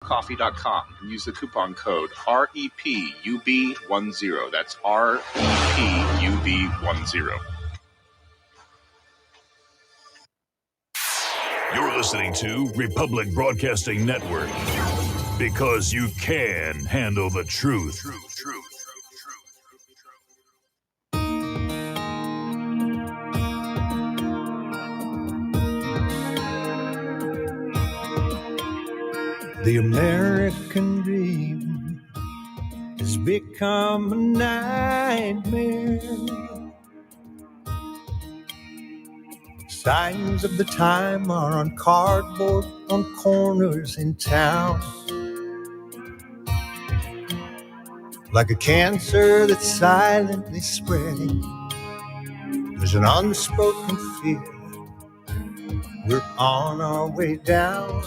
republiccoffee.com and use the coupon code REPUB10. That's REPUB10. You're listening to Republic Broadcasting Network, because you can handle the truth. The American dream has become a nightmare. Signs of the time are on cardboard on corners in town. Like a cancer that's silently spreading, there's an unspoken fear. We're on our way down.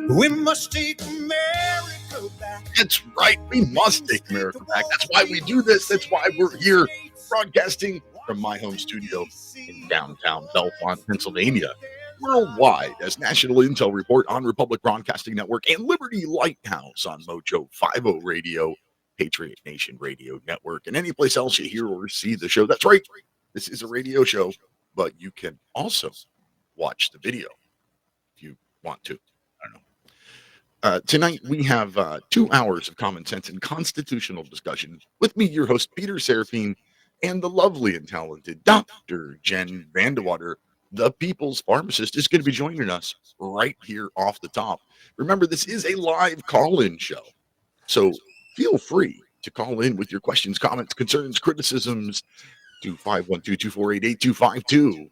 We must take America back. That's right. We must take America back. That's why we do this. That's why we're here broadcasting from my home studio in downtown Belmont, Pennsylvania. Worldwide as National Intel Report on Republic Broadcasting Network and Liberty Lighthouse on Mojo 50 Radio, Patriot Nation Radio Network, and any place else you hear or see the show. That's right. This is a radio show, but you can also watch the video if you want to. I don't know. Tonight, we have 2 hours of common sense and constitutional discussion with me, your host, Peter Serafine, and the lovely and talented Dr. Jen VanDeWater, the People's Pharmacist, is going to be joining us right here off the top. Remember, this is a live call-in show, so feel free to call in with your questions, comments, concerns, criticisms to 512-248-8252.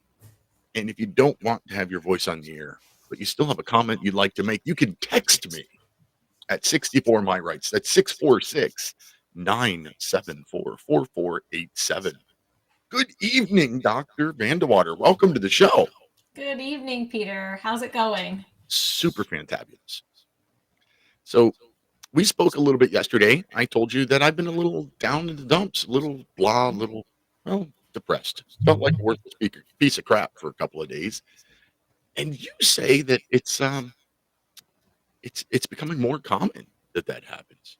And if you don't want to have your voice on the air, but you still have a comment you'd like to make, you can text me at 64 My Rights. That's 646-974-4487. Good evening, Dr. VanDeWater. Welcome to the show. Good evening, Peter. How's it going? Super fantabulous. So we spoke a little bit yesterday. I told you that I've been a little down in the dumps, a little blah, depressed. Felt like a worthless piece of crap for a couple of days. And you say that it's becoming more common that happens.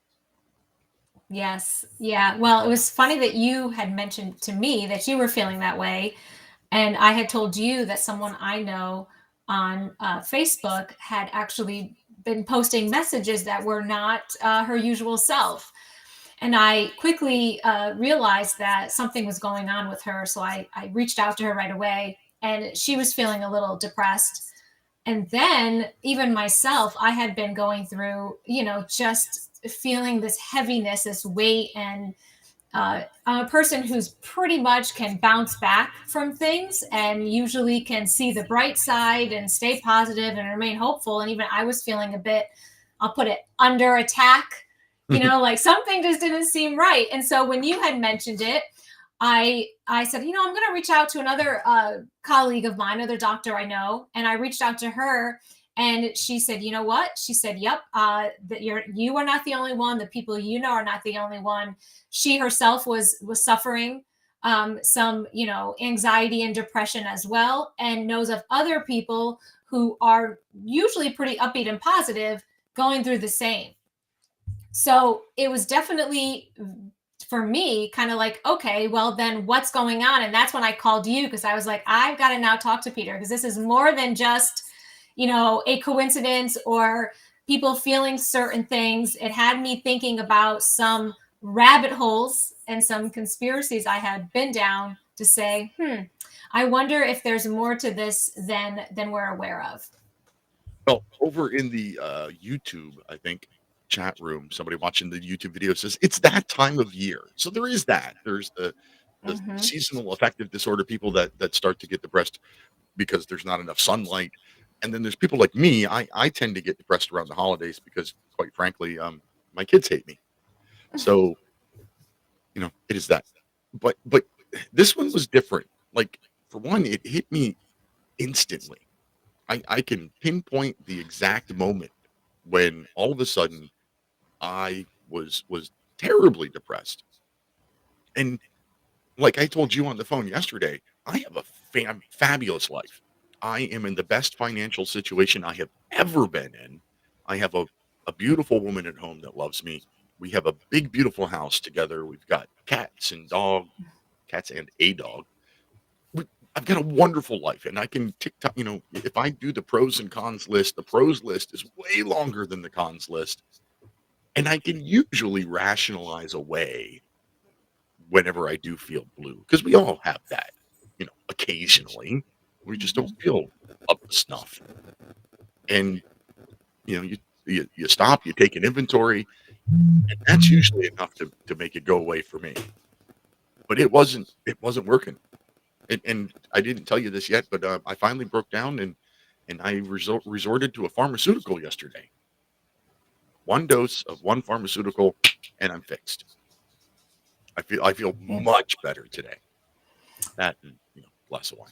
Yes. Yeah. Well, it was funny that you had mentioned to me that you were feeling that way. And I had told you that someone I know on Facebook had actually been posting messages that were not her usual self. And I quickly realized that something was going on with her. So I reached out to her right away, and she was feeling a little depressed. And then even myself, I had been going through, just feeling this heaviness, this weight. And I'm a person who's pretty much can bounce back from things and usually can see the bright side and stay positive and remain hopeful. And even I was feeling a bit, I'll put it, under attack, like something just didn't seem right. And so when you had mentioned it, I said, I'm going to reach out to another colleague of mine, another doctor I know. And I reached out to her, and she said, you know what? She said, yep, that you are not the only one. The people you know are not the only one. She herself was suffering some, anxiety and depression as well, and knows of other people who are usually pretty upbeat and positive going through the same. So it was definitely, for me, kind of like, okay, well then what's going on? And that's when I called you, because I was like, I've got to now talk to Peter, because this is more than just, a coincidence or people feeling certain things. It had me thinking about some rabbit holes and some conspiracies I had been down to say, I wonder if there's more to this than we're aware of. Well, over in the YouTube, I think, chat room, somebody watching the YouTube video says it's that time of year. So there is that. There's the seasonal affective disorder, people that start to get depressed because there's not enough sunlight. And then there's people like me. I tend to get depressed around the holidays because, quite frankly, my kids hate me. So, it is that. But this one was different. Like, for one, it hit me instantly. I can pinpoint the exact moment when all of a sudden I was terribly depressed. And like I told you on the phone yesterday, I have a fabulous life. I am in the best financial situation I have ever been in. I have a beautiful woman at home that loves me. We have a big, beautiful house together. We've got cats and a dog. We, I've got a wonderful life, and I can TikTok. If I do the pros and cons list, the pros list is way longer than the cons list, and I can usually rationalize away whenever I do feel blue, because we all have that. Occasionally we just don't feel up to snuff, and you stop, you take an inventory, and that's usually enough to make it go away for me. But it wasn't working. And I didn't tell you this yet, but I finally broke down and I resorted to a pharmaceutical yesterday. One dose of one pharmaceutical, and I'm fixed. I feel much better today. That and glass of wine.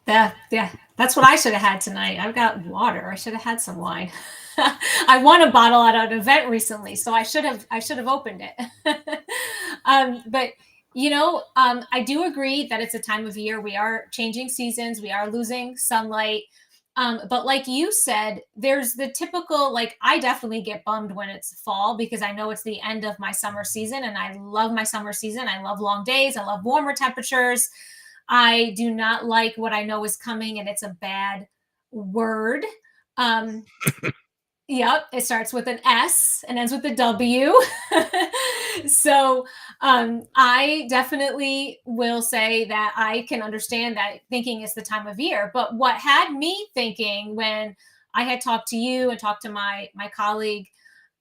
Yeah, that's what I should have had tonight. I've got water. I should have had some wine. I won a bottle at an event recently, so I should have opened it. But I do agree that it's a time of year. We are changing seasons. We are losing sunlight. But like you said, there's the typical, like, I definitely get bummed when it's fall because I know it's the end of my summer season, and I love my summer season. I love long days. I love warmer temperatures. I do not like what I know is coming, and it's a bad word. Um, Yep, it starts with an S and ends with a W. So I definitely will say that I can understand that thinking it's the time of year. But what had me thinking when I had talked to you and talked to my colleague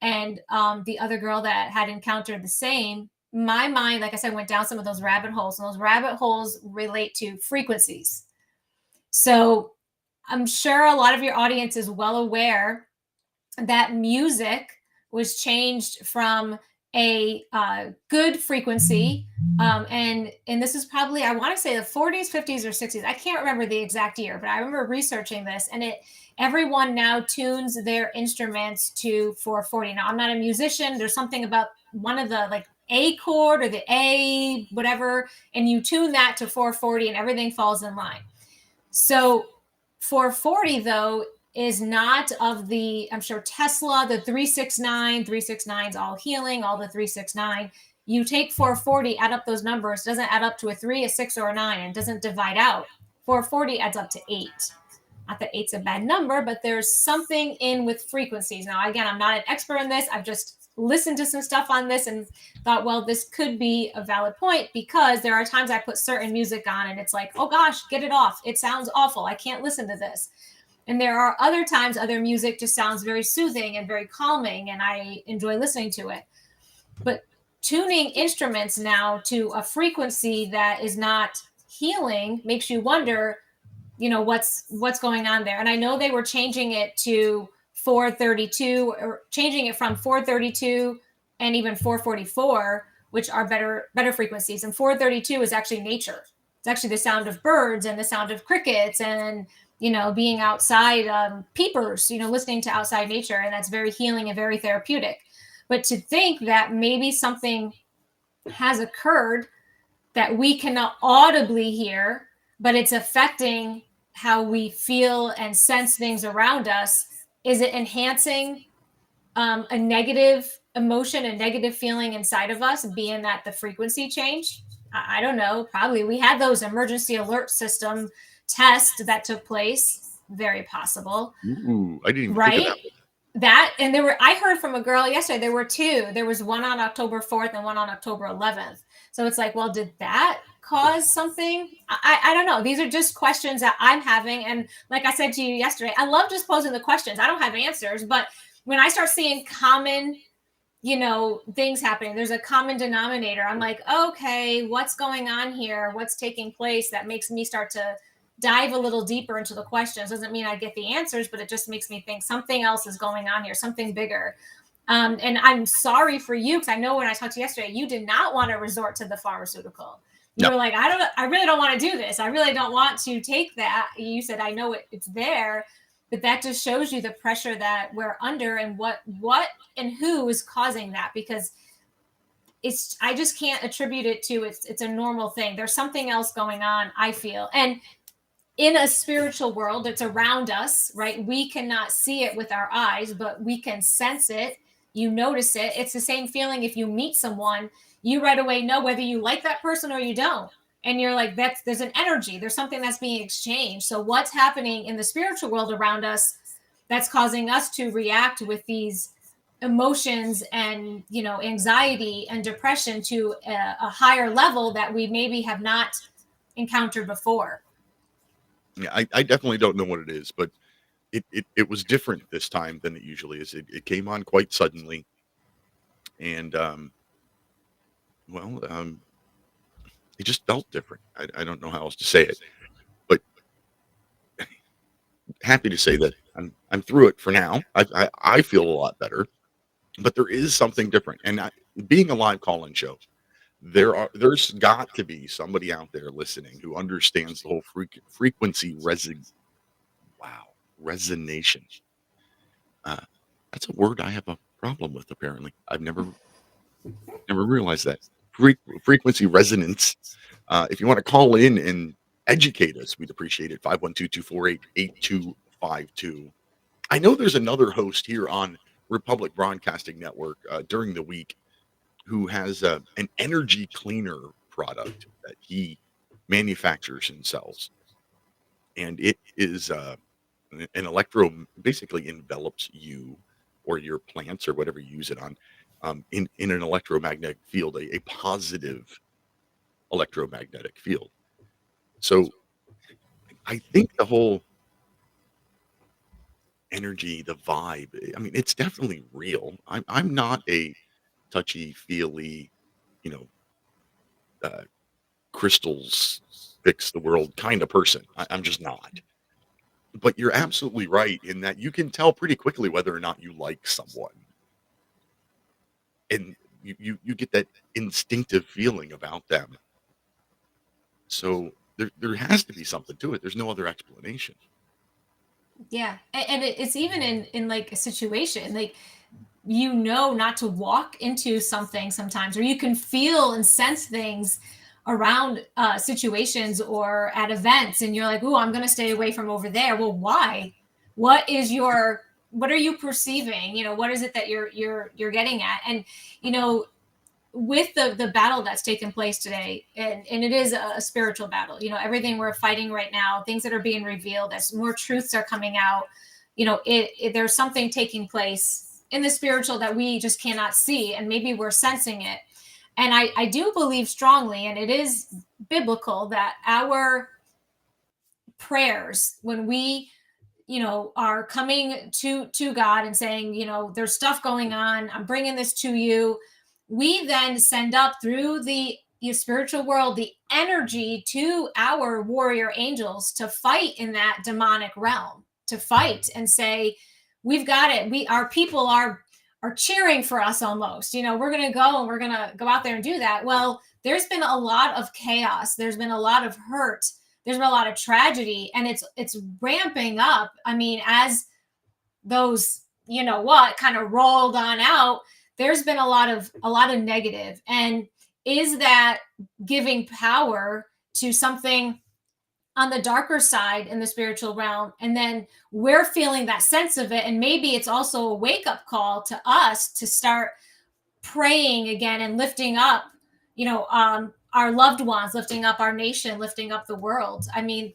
and the other girl that had encountered the same, my mind, like I said, went down some of those rabbit holes, and those rabbit holes relate to frequencies. So I'm sure a lot of your audience is well aware that music was changed from a good frequency, and this is probably, I want to say, the 40s, 50s, or 60s. I can't remember the exact year, but I remember researching this, and everyone now tunes their instruments to 440. Now, I'm not a musician. There's something about one of the, like, A chord or the A whatever, and you tune that to 440 and everything falls in line. So 440, though, is not of the, I'm sure, Tesla, the 369 is all healing, all the 369. You take 440, add up those numbers, it doesn't add up to a 3, a 6, or a 9, and doesn't divide out. 440 adds up to 8. Not that 8's a bad number, but there's something in with frequencies. Now, again, I'm not an expert in this. I've just listened to some stuff on this and thought, well, this could be a valid point, because there are times I put certain music on and it's like, oh gosh, get it off. It sounds awful. I can't listen to this. And there are other times other music just sounds very soothing and very calming, and I enjoy listening to it. But tuning instruments now to a frequency that is not healing makes you wonder, what's going on there. And I know they were changing it to 432, or changing it from 432 and even 444, which are better frequencies. And 432 is actually nature. It's actually the sound of birds and the sound of crickets and being outside, peepers, listening to outside nature. And that's very healing and very therapeutic. But to think that maybe something has occurred that we cannot audibly hear, but it's affecting how we feel and sense things around us, is it enhancing a negative emotion, a negative feeling inside of us, being that the frequency changed? I don't know. Probably we had those emergency alert system test that took place. Very possible. Ooh, I didn't even right? think of That, and I heard from a girl yesterday, there were two. There was one on October 4th and one on October 11th. So it's like, well, did that cause something? I don't know. These are just questions that I'm having. And like I said to you yesterday, I love just posing the questions. I don't have answers, but when I start seeing common, things happening, there's a common denominator. I'm like, okay, what's going on here? What's taking place that makes me start to dive a little deeper into the questions? Doesn't mean I get the answers, but it just makes me think something else is going on here, something bigger. And I'm sorry for you, because I know when I talked to you yesterday, you did not want to resort to the pharmaceutical. You were like, I really don't want to do this. I really don't want to take that. You said, I know it's there, but that just shows you the pressure that we're under and what and who is causing that, because I just can't attribute it to it's a normal thing. There's something else going on, I feel. And in a spiritual world that's around us, right? We cannot see it with our eyes, but we can sense it. You notice it. It's the same feeling if you meet someone, you right away know whether you like that person or you don't. And you're like, there's an energy, there's something that's being exchanged. So what's happening in the spiritual world around us that's causing us to react with these emotions and, anxiety and depression to a higher level that we maybe have not encountered before. Yeah, I definitely don't know what it is, but it was different this time than it usually is. It came on quite suddenly, and well, it just felt different. I don't know how else to say it, but happy to say that I'm through it for now. I feel a lot better, but there is something different. And being a live call-in show, there's got to be somebody out there listening who understands the whole frequency resonation. Uh, that's a word I have a problem with. Apparently, I've never realized that frequency resonance. If you want to call in and educate us, we'd appreciate it. 512-248-8252. I know there's another host here on Republic Broadcasting Network during the week who has an energy cleaner product that he manufactures and sells. And it is an basically envelops you or your plants or whatever you use it on in an electromagnetic field, a positive electromagnetic field. So I think the whole energy, the vibe, I mean, it's definitely real. I'm not a touchy feely, you know, uh, crystals fix the world kind of person. I'm just not. But you're absolutely right in that you can tell pretty quickly whether or not you like someone, and you get that instinctive feeling about them. So there has to be something to it. There's no other explanation. Yeah. And it's even in like a situation, like, not to walk into something sometimes, or you can feel and sense things around situations or at events, and you're like, "Ooh, I'm going to stay away from over there." Well, why? What is what are you perceiving? What is it that you're getting at? And with the battle that's taken place today, and it is a spiritual battle. Everything we're fighting right now, things that are being revealed as more truths are coming out. There's something taking place in the spiritual that we just cannot see, and maybe we're sensing it. And I do believe strongly, and it is biblical, that our prayers, when we are coming to God and saying, there's stuff going on, I'm bringing this to you, we then send up through the spiritual world the energy to our warrior angels to fight in that demonic realm, to fight and say, we've got it. Our people are cheering for us almost. We're going to go and we're going to go out there and do that. Well, there's been a lot of chaos. There's been a lot of hurt. There's been a lot of tragedy, and it's ramping up. I mean, as those, kind of rolled on out, there's been a lot of negative. And is that giving power to something on the darker side in the spiritual realm? And then we're feeling that sense of it. And maybe it's also a wake-up call to us to start praying again and lifting up, our loved ones, lifting up our nation, lifting up the world. I mean,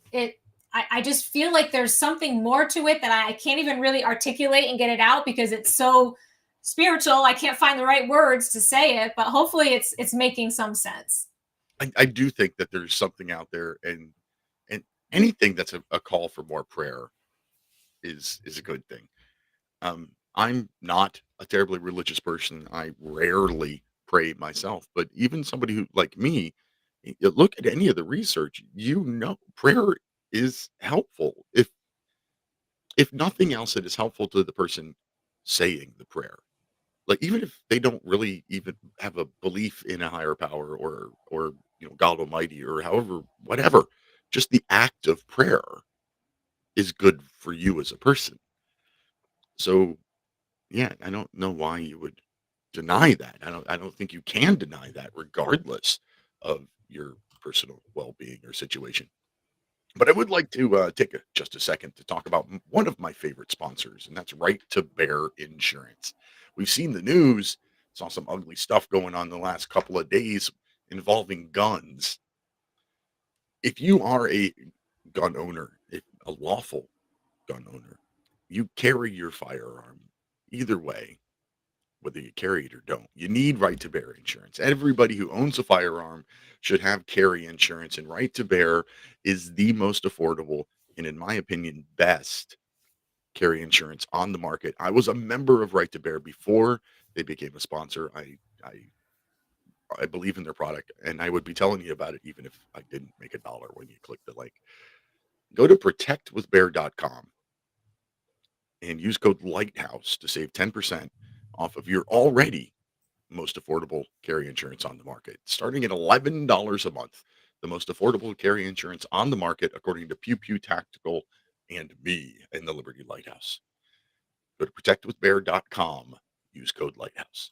I just feel like there's something more to it that I can't even really articulate and get it out because it's so spiritual. I can't find the right words to say it, but hopefully it's making some sense. I do think that there's something out there, and anything that's a call for more prayer is a good thing. I'm not a terribly religious person. I rarely pray myself, but even somebody who like me, you look at any of the research, prayer is helpful. If nothing else, it is helpful to the person saying the prayer. Like, even if they don't really even have a belief in a higher power or God Almighty or however, whatever, just the act of prayer is good for you as a person. So yeah, I don't know why you would deny that. I don't think you can deny that regardless of your personal well-being or situation. But I would like to take just a second to talk about one of my favorite sponsors, and that's Right to Bear Insurance. We've seen the news, saw some ugly stuff going on the last couple of days involving guns. If you are a gun owner, a lawful gun owner, you carry your firearm. Either way, whether you carry it or don't, you need Right to Bear insurance. Everybody who owns a firearm should have carry insurance, and Right to Bear is the most affordable and, in my opinion, best carry insurance on the market. I was a member of Right to Bear before they became a sponsor. I believe in their product, and I would be telling you about it even if I didn't make a dollar when you click the link. Go to protectwithbear.com and use code Lighthouse to save 10% off of your already most affordable carry insurance on the market, starting at $11 a month. The most affordable carry insurance on the market, according to Pew Pew Tactical and me in the Liberty Lighthouse. Go to protectwithbear.com. Use code Lighthouse.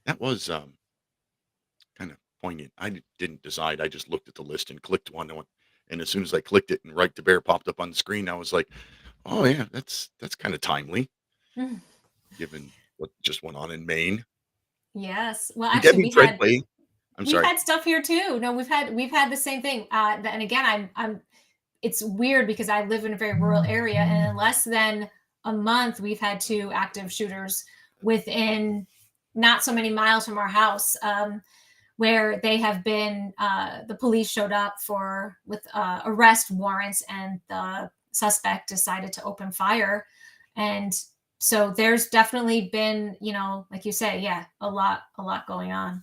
That was kind of poignant. I didn't decide. I just looked at the list and clicked one. And as soon as I clicked it and Right to Bear popped up on the screen, I was like, oh, yeah, that's kind of timely, Mm. given what just went on in Maine. Yes. Well, And actually, Debbie Treadway, I'm we've sorry. had stuff here too. No, we've had the same thing. And again, I'm. It's weird because I live in a very rural area, and in less than a month, we've had 2 active shooters within not so many miles from our house, where they have been. The police showed up with arrest warrants, and the suspect decided to open fire, and so there's definitely been, like you say, yeah, a lot going on.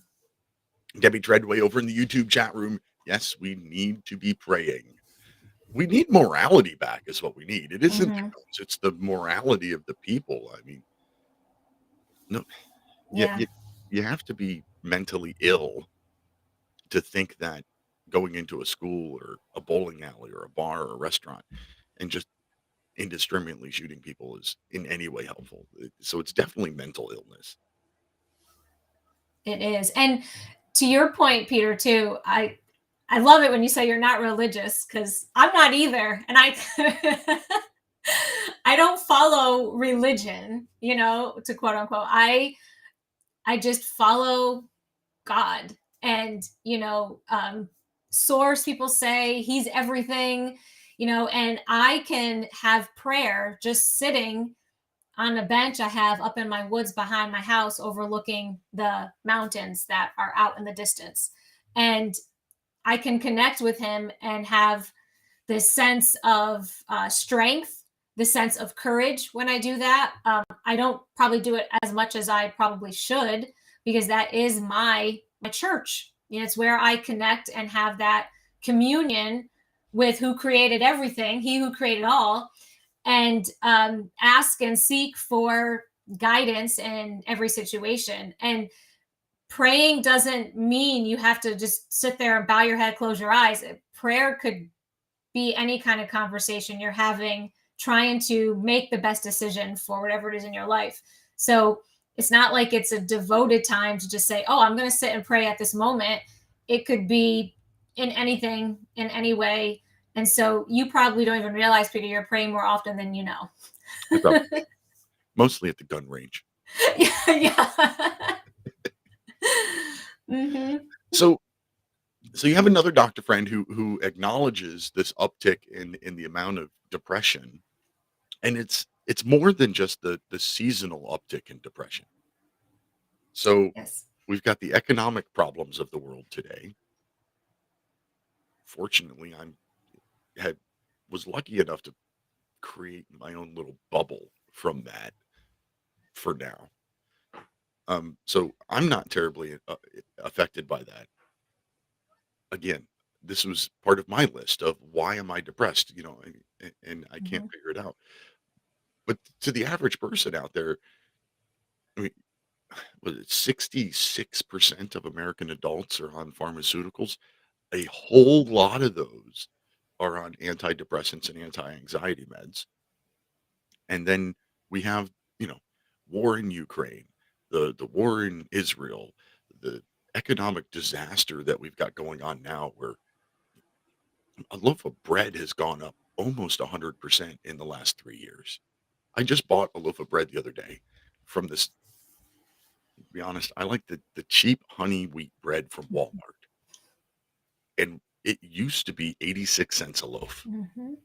Debbie Treadway over in the YouTube chat room. Yes, we need to be praying. We need morality back is what we need. It isn't the Mhm. guns, it's the morality of the people. I mean, no, you, Yeah. you, you have to be mentally ill to think that going into a school or a bowling alley or a bar or a restaurant and just indiscriminately shooting people is in any way helpful. So it's definitely mental illness. It is. And to your point, Peter, too, I love it when you say you're not religious, because I'm not either. And I don't follow religion, to quote unquote. I just follow God. And, source, people say he's everything, and I can have prayer just sitting on a bench I have up in my woods behind my house, overlooking the mountains that are out in the distance. And I can connect with him and have this sense of strength, the sense of courage when I do that. I don't probably do it as much as I probably should, because that is my church. It's where I connect and have that communion with who created everything, he who created all, and ask and seek for guidance in every situation. And praying doesn't mean you have to just sit there and bow your head, close your eyes. Prayer could be any kind of conversation you're having, trying to make the best decision for whatever it is in your life. So it's not like it's a devoted time to just say, oh, I'm going to sit and pray at this moment. It could be in anything, in any way. And so you probably don't even realize, Peter, you're praying more often than you know. I probably mostly at the gun range. Yeah. Hmm. So you have another doctor friend who acknowledges this uptick in the amount of depression, and it's more than just the seasonal uptick in depression. So Yes. we've got the economic problems of the world today. Fortunately, had was lucky enough to create my own little bubble from that for now. So I'm not terribly affected by that. Again, this was part of my list of why am I depressed, and I can't Hmm. figure it out. But to the average person out there, I mean, was it 66% of American adults are on pharmaceuticals? A whole lot of those are on antidepressants and anti-anxiety meds. And then we have, you know, war in Ukraine, the war in Israel, the economic disaster that we've got going on now, where A loaf of bread has gone up almost 100% in the last 3 years. I just bought a loaf of bread the other day from this. To be honest, I like the cheap honey wheat bread from Walmart, and it used to be 86 cents a loaf, Mhm.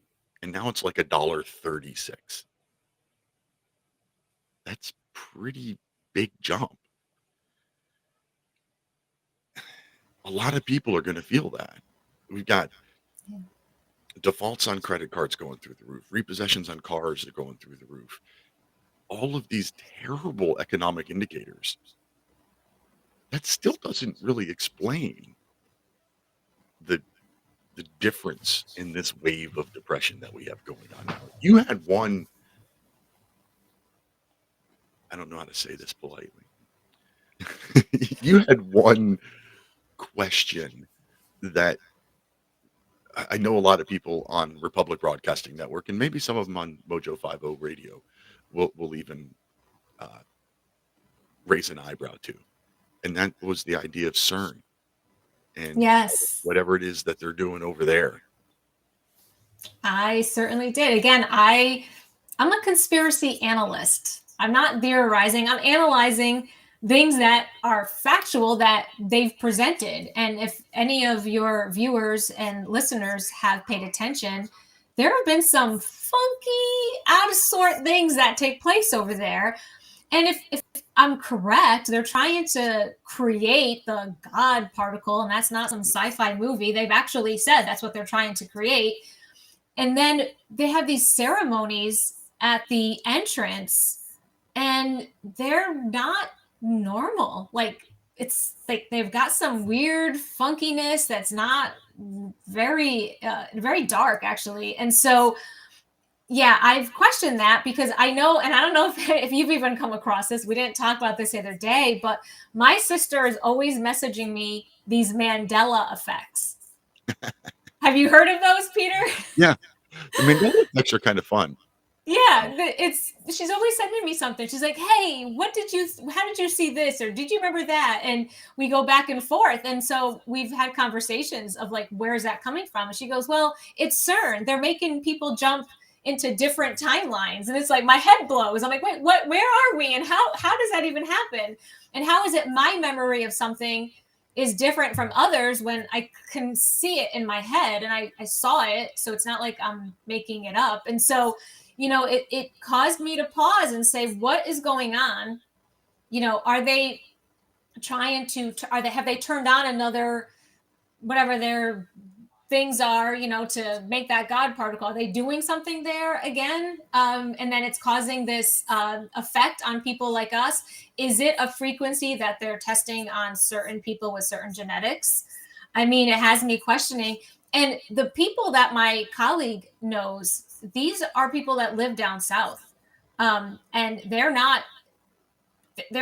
and now it's like $1.36. That's pretty big jump. A lot of people are going to feel that. We've got Yeah. defaults on credit cards going through the roof, repossessions on cars are going through the roof. All of these terrible economic indicators. That still doesn't really explain the the difference in this wave of depression that we have going on now. You had one, I don't know how to say this politely. You had one question that I know a lot of people on Republic Broadcasting Network, and maybe some of them on Mojo 50 Radio, will even raise an eyebrow to, and that was the idea of CERN and Yes, whatever it is that they're doing over there. I certainly did. Again, I'm a conspiracy analyst. I'm not theorizing. I'm analyzing things that are factual that they've presented. And if any of your viewers and listeners have paid attention, there have been some funky, out of sort things that take place over there. And if I'm correct, they're trying to create the God particle, and that's not some sci-fi movie. They've actually said that's what they're trying to create. And then they have these ceremonies at the entrance, and they're not normal. Like, it's like they've got some weird funkiness that's not very dark, actually. And so yeah, I've questioned that because I know, and I don't know if you've even come across this. We didn't talk about this the other day, but my sister is always messaging me these Mandela effects. Have you heard of those, Peter? Yeah, the Mandela effects are kind of fun. Yeah, she's always sending me something. She's like, "Hey, how did you see this, or did you remember that?" And we go back and forth. And so we've had conversations of like, "Where is that coming from?" And she goes, "Well, it's CERN. They're making people jump into different timelines." And it's like my head blows. I'm like, "Wait, what? Where are we? And how does that even happen? And how is it my memory of something is different from others when I can see it in my head and I saw it? So it's not like I'm making it up." And so it caused me to pause and say, what is going on? Are they have they turned on another, whatever their things are, to make that God particle? Are they doing something there again? And then it's causing this effect on people like us. Is it a frequency that they're testing on certain people with certain genetics? I mean, it has me questioning. And the people that my colleague knows, these are people that live down south, and they're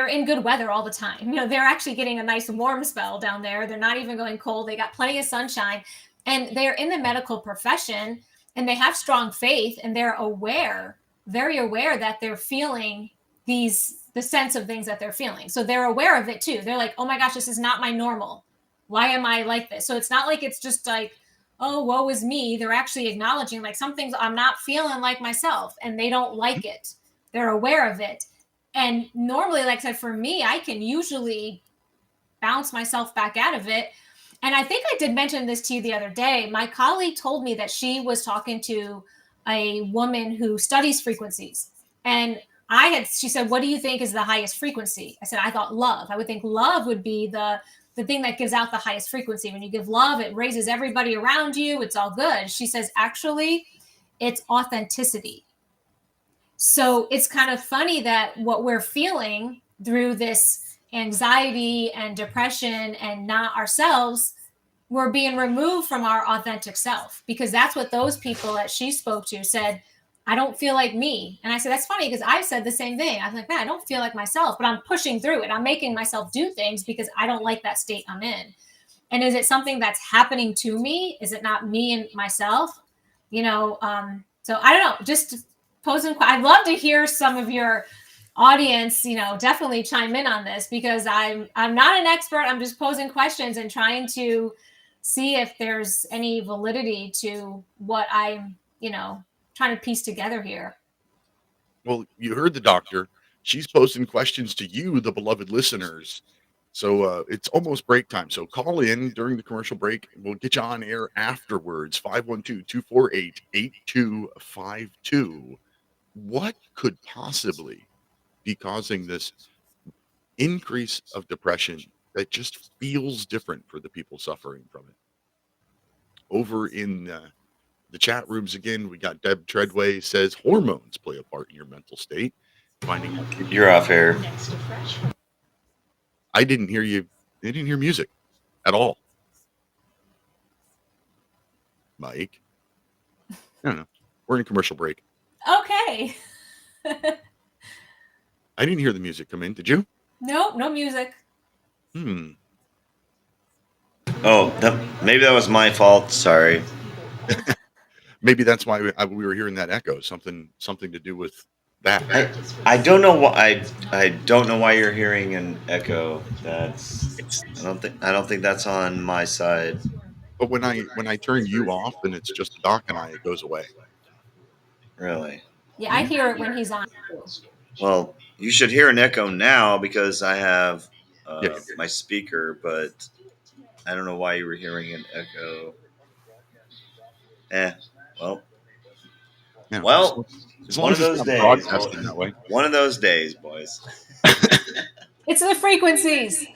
in good weather all the time. They're actually getting a nice warm spell down there. They're not even going cold. They got plenty of sunshine, and they're in the medical profession, and they have strong faith, and they're very aware that they're feeling the sense of things that they're feeling. So they're aware of it too. They're like, oh my gosh, this is not my normal. Why am I like this? So it's not like it's just like, oh, woe is me. They're actually acknowledging like some things I'm not feeling like myself, and they don't like it. They're aware of it. And normally, like I said, for me, I can usually bounce myself back out of it. And I think I did mention this to you the other day. My colleague told me that she was talking to a woman who studies frequencies. And she said, what do you think is the highest frequency? I said, I thought love. I would think love would be the thing that gives out the highest frequency. When you give love, it raises everybody around you. It's all good. She says, actually, it's authenticity. So it's kind of funny that what we're feeling through this anxiety and depression and not ourselves, we're being removed from our authentic self, because that's what those people that she spoke to said. I don't feel like me. And I said, that's funny, because I said the same thing. I was like, man, I don't feel like myself, but I'm pushing through it. I'm making myself do things because I don't like that state I'm in. And is it something that's happening to me? Is it not me and myself? So I don't know, just posing. I'd love to hear some of your audience, definitely chime in on this, because I'm not an expert. I'm just posing questions and trying to see if there's any validity to what I'm, trying to piece together here. Well, you heard the doctor. She's posing questions to you, the beloved listeners. So it's almost break time. So call in during the commercial break. We'll get you on air afterwards. 512-248-8252. What could possibly be causing this increase of depression that just feels different for the people suffering from it? Over in the chat rooms again, we got Deb Treadway says hormones play a part in your mental state. Finding out You're off air. I didn't hear you. I didn't hear music at all. Mike, I don't know. We're in commercial break. Okay. I didn't hear the music come in. Did you? Nope, no music. Oh, maybe that was my fault. Sorry. Maybe that's why we were hearing that echo. Something to do with that. I don't know why. I don't know why you're hearing an echo. I don't think that's on my side. But when I turn you off and it's just Doc and I, it goes away. Really? Yeah, I hear it when he's on. Well, you should hear an echo now because I have my speaker, but I don't know why you were hearing an echo. Well, as long as it's not broadcasting that way. One of those days, boys. It's the frequencies.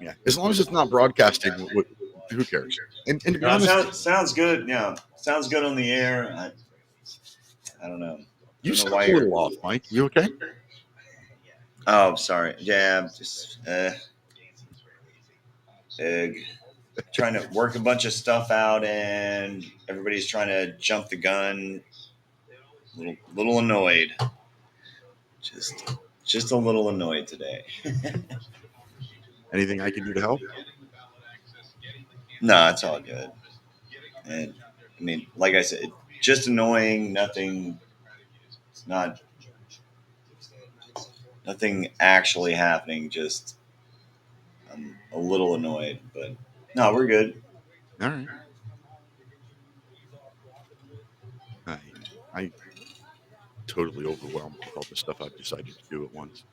Yeah, as long as it's not broadcasting, who cares? And to be honest, sounds good. Yeah, sounds good on the air. I don't know. You sound a little off, Mike. You okay? Oh, sorry. Yeah, I'm just trying to work a bunch of stuff out, and everybody's trying to jump the gun. Little annoyed. Just a little annoyed today. Anything I can do to help? No, it's all good. And I mean, like I said, just annoying. Nothing actually happening. Just I'm a little annoyed, but no, we're good. All right. I totally overwhelmed with all the stuff I've decided to do at once.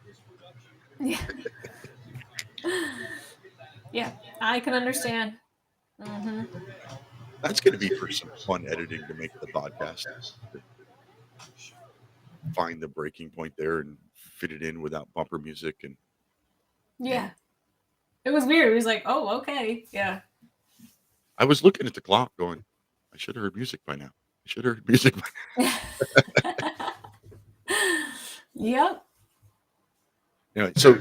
Yeah. Yeah, I can understand. Mm-hmm. That's going to be for some fun editing to make the podcast. Find the breaking point there and fit it in without bumper music. And yeah, it was weird. It was like, oh, okay, yeah. I was looking at the clock, going, I should have heard music by now. Yep. Anyway, so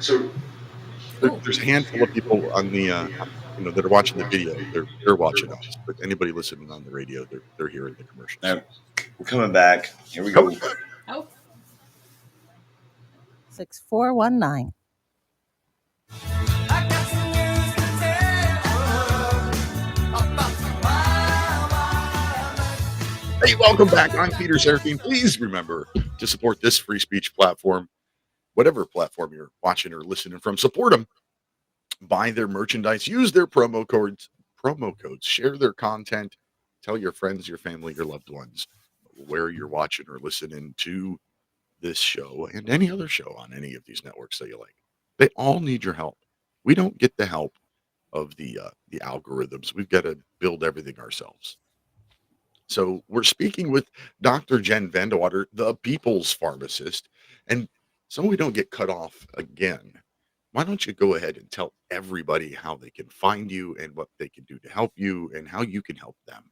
there's a handful of people on the that are watching the video. They're watching us, but anybody listening on the radio, they're hearing the commercials. We're coming back. Here we go. Oh. 6419. Hey, welcome back. I'm Peter Serafine. Please remember to support this free speech platform, whatever platform you're watching or listening from. Support them. Buy their merchandise. Use their promo codes. Share their content. Tell your friends, your family, your loved ones where you're watching or listening to this show and any other show on any of these networks that you like. They all need your help. We don't get the help of the algorithms. We've got to build everything ourselves. So we're speaking with Dr. Jen VanDeWater, the people's pharmacist. And so we don't get cut off again, why don't you go ahead and tell everybody how they can find you and what they can do to help you and how you can help them?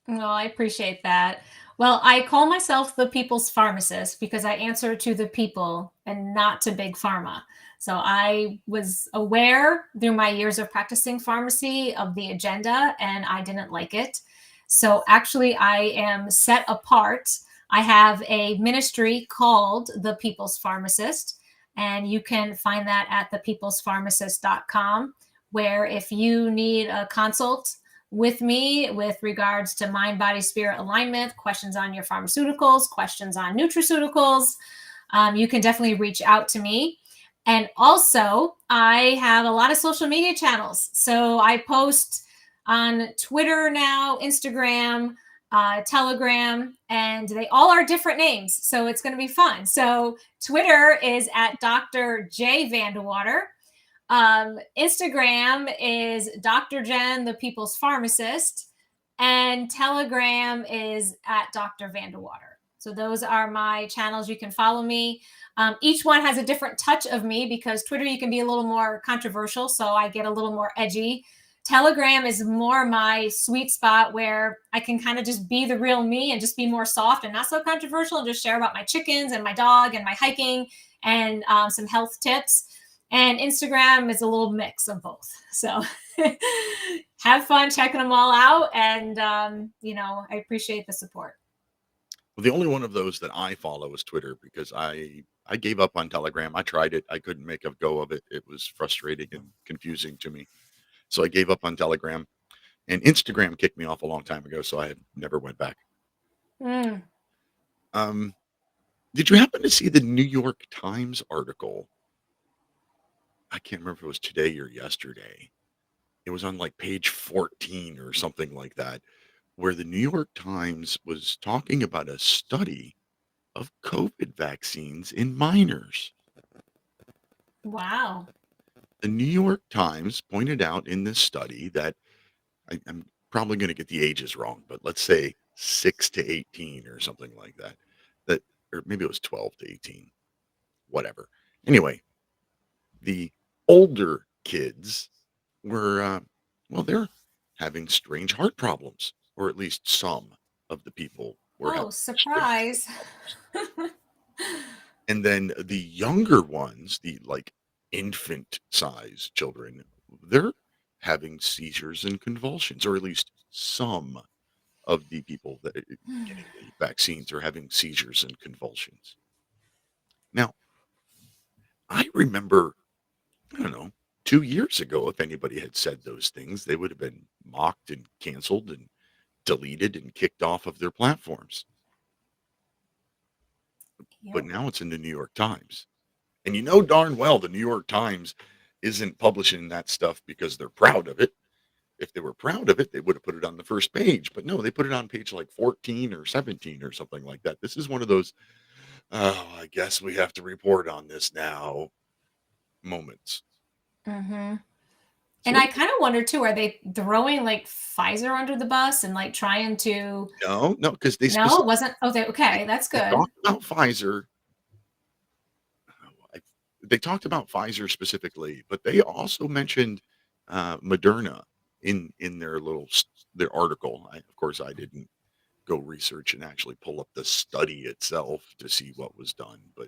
Well, I appreciate that. Well, I call myself the people's pharmacist because I answer to the people and not to big pharma. So I was aware through my years of practicing pharmacy of the agenda, and I didn't like it. So actually, I am set apart. I have a ministry called The People's Pharmacist, and you can find that at thepeoplespharmacist.com, where if you need a consult with me with regards to mind, body, spirit alignment, questions on your pharmaceuticals, questions on nutraceuticals, you can definitely reach out to me. And also, I have a lot of social media channels. So I post on Twitter now, Instagram, Telegram, and they all are different names. So it's going to be fun. So Twitter is at Dr. J VanDeWater. Instagram is Dr. Jen, the People's Pharmacist. And Telegram is at Dr. VanDeWater. So those are my channels. You can follow me. Each one has a different touch of me because Twitter, you can be a little more controversial. So I get a little more edgy. Telegram is more my sweet spot where I can kind of just be the real me and just be more soft and not so controversial and just share about my chickens and my dog and my hiking and some health tips. And Instagram is a little mix of both. So have fun checking them all out. And, I appreciate the support. Well, the only one of those that I follow is Twitter because I gave up on Telegram. I tried it. I couldn't make a go of it. It was frustrating and confusing to me. So I gave up on Telegram, and Instagram kicked me off a long time ago. So I never went back. Mm. Did you happen to see the New York Times article? I can't remember if it was today or yesterday. It was on like page 14 or something like that, where the New York Times was talking about a study of COVID vaccines in minors. Wow. The New York Times pointed out in this study that I'm probably going to get the ages wrong, but let's say 6 to 18 or something like that. Or maybe it was 12 to 18, whatever. Anyway, the older kids were, they're having strange heart problems, or at least some of the people were. Oh, surprise. And then the younger ones, the like infant size children, they're having seizures and convulsions, or at least some of the people that are getting the vaccines are having seizures and convulsions. Now, I remember, I don't know, 2 years ago, if anybody had said those things, they would have been mocked and canceled and deleted and kicked off of their platforms. But now it's in the New York Times. And you know darn well the New York Times isn't publishing that stuff because they're proud of it. If they were proud of it, they would have put it on the first page. But no, they put it on page like 14 or 17 or something like that. This is one of those, oh, I guess we have to report on this now moments. Mm-hmm. And I kind of wonder too, are they throwing like Pfizer under the bus and like trying to? No, because they it wasn't. Okay, that's good. They talked about Pfizer. They talked about Pfizer specifically, but they also mentioned Moderna in their article. Of course, I didn't go research and actually pull up the study itself to see what was done, but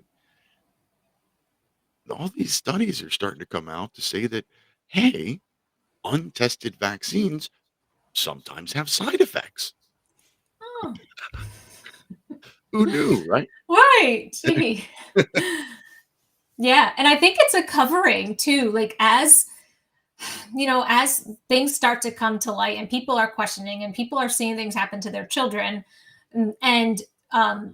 all these studies are starting to come out to say that, hey, untested vaccines sometimes have side effects. Oh. Who knew, right? Right. Gee. Yeah. And I think it's a covering too. Like as things start to come to light and people are questioning and people are seeing things happen to their children and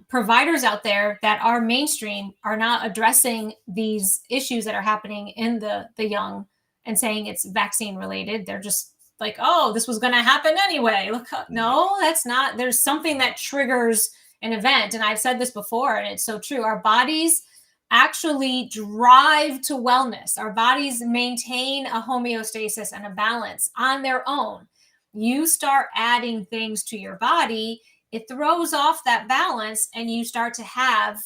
providers out there that are mainstream are not addressing these issues that are happening in the young and saying it's vaccine related. They're just like, oh, this was going to happen anyway. Look, no, that's not. There's something that triggers an event. And I've said this before, and it's so true. Our bodies actually drive to wellness. Our bodies maintain a homeostasis and a balance on their own. You start adding things to your body, it throws off that balance, and you start to have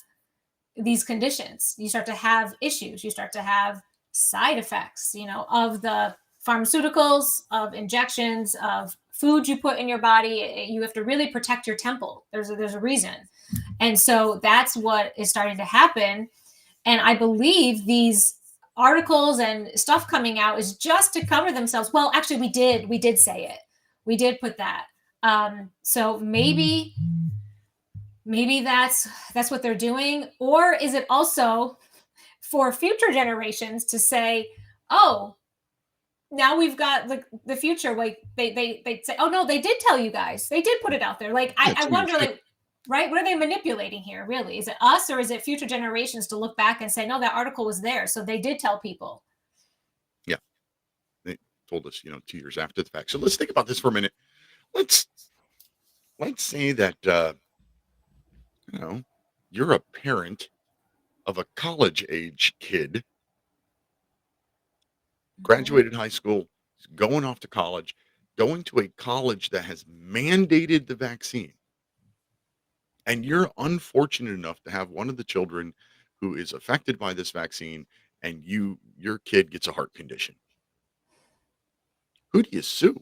these conditions. You start to have issues. You start to have side effects, of the pharmaceuticals, of injections, of food you put in your body. You have to really protect your temple. There's a reason. And so that's what is starting to happen. And I believe these articles and stuff coming out is just to cover themselves. Well, actually, we did say it. We did put that. So maybe that's what they're doing. Or is it also for future generations to say, oh, now we've got the future. Like they say, oh no, they did tell you guys. They did put it out there. Like I wonder, like right? What are they manipulating here, really? Is it us, or is it future generations to look back and say, no, that article was there, so they did tell people? Yeah, they told us, 2 years after the fact. So let's think about this for a minute. Let's say that you know you're a parent of a college age kid, graduated high school, going off to college, going to a college that has mandated the vaccine, and you're unfortunate enough to have one of the children who is affected by this vaccine, and your kid gets a heart condition. Who do you sue?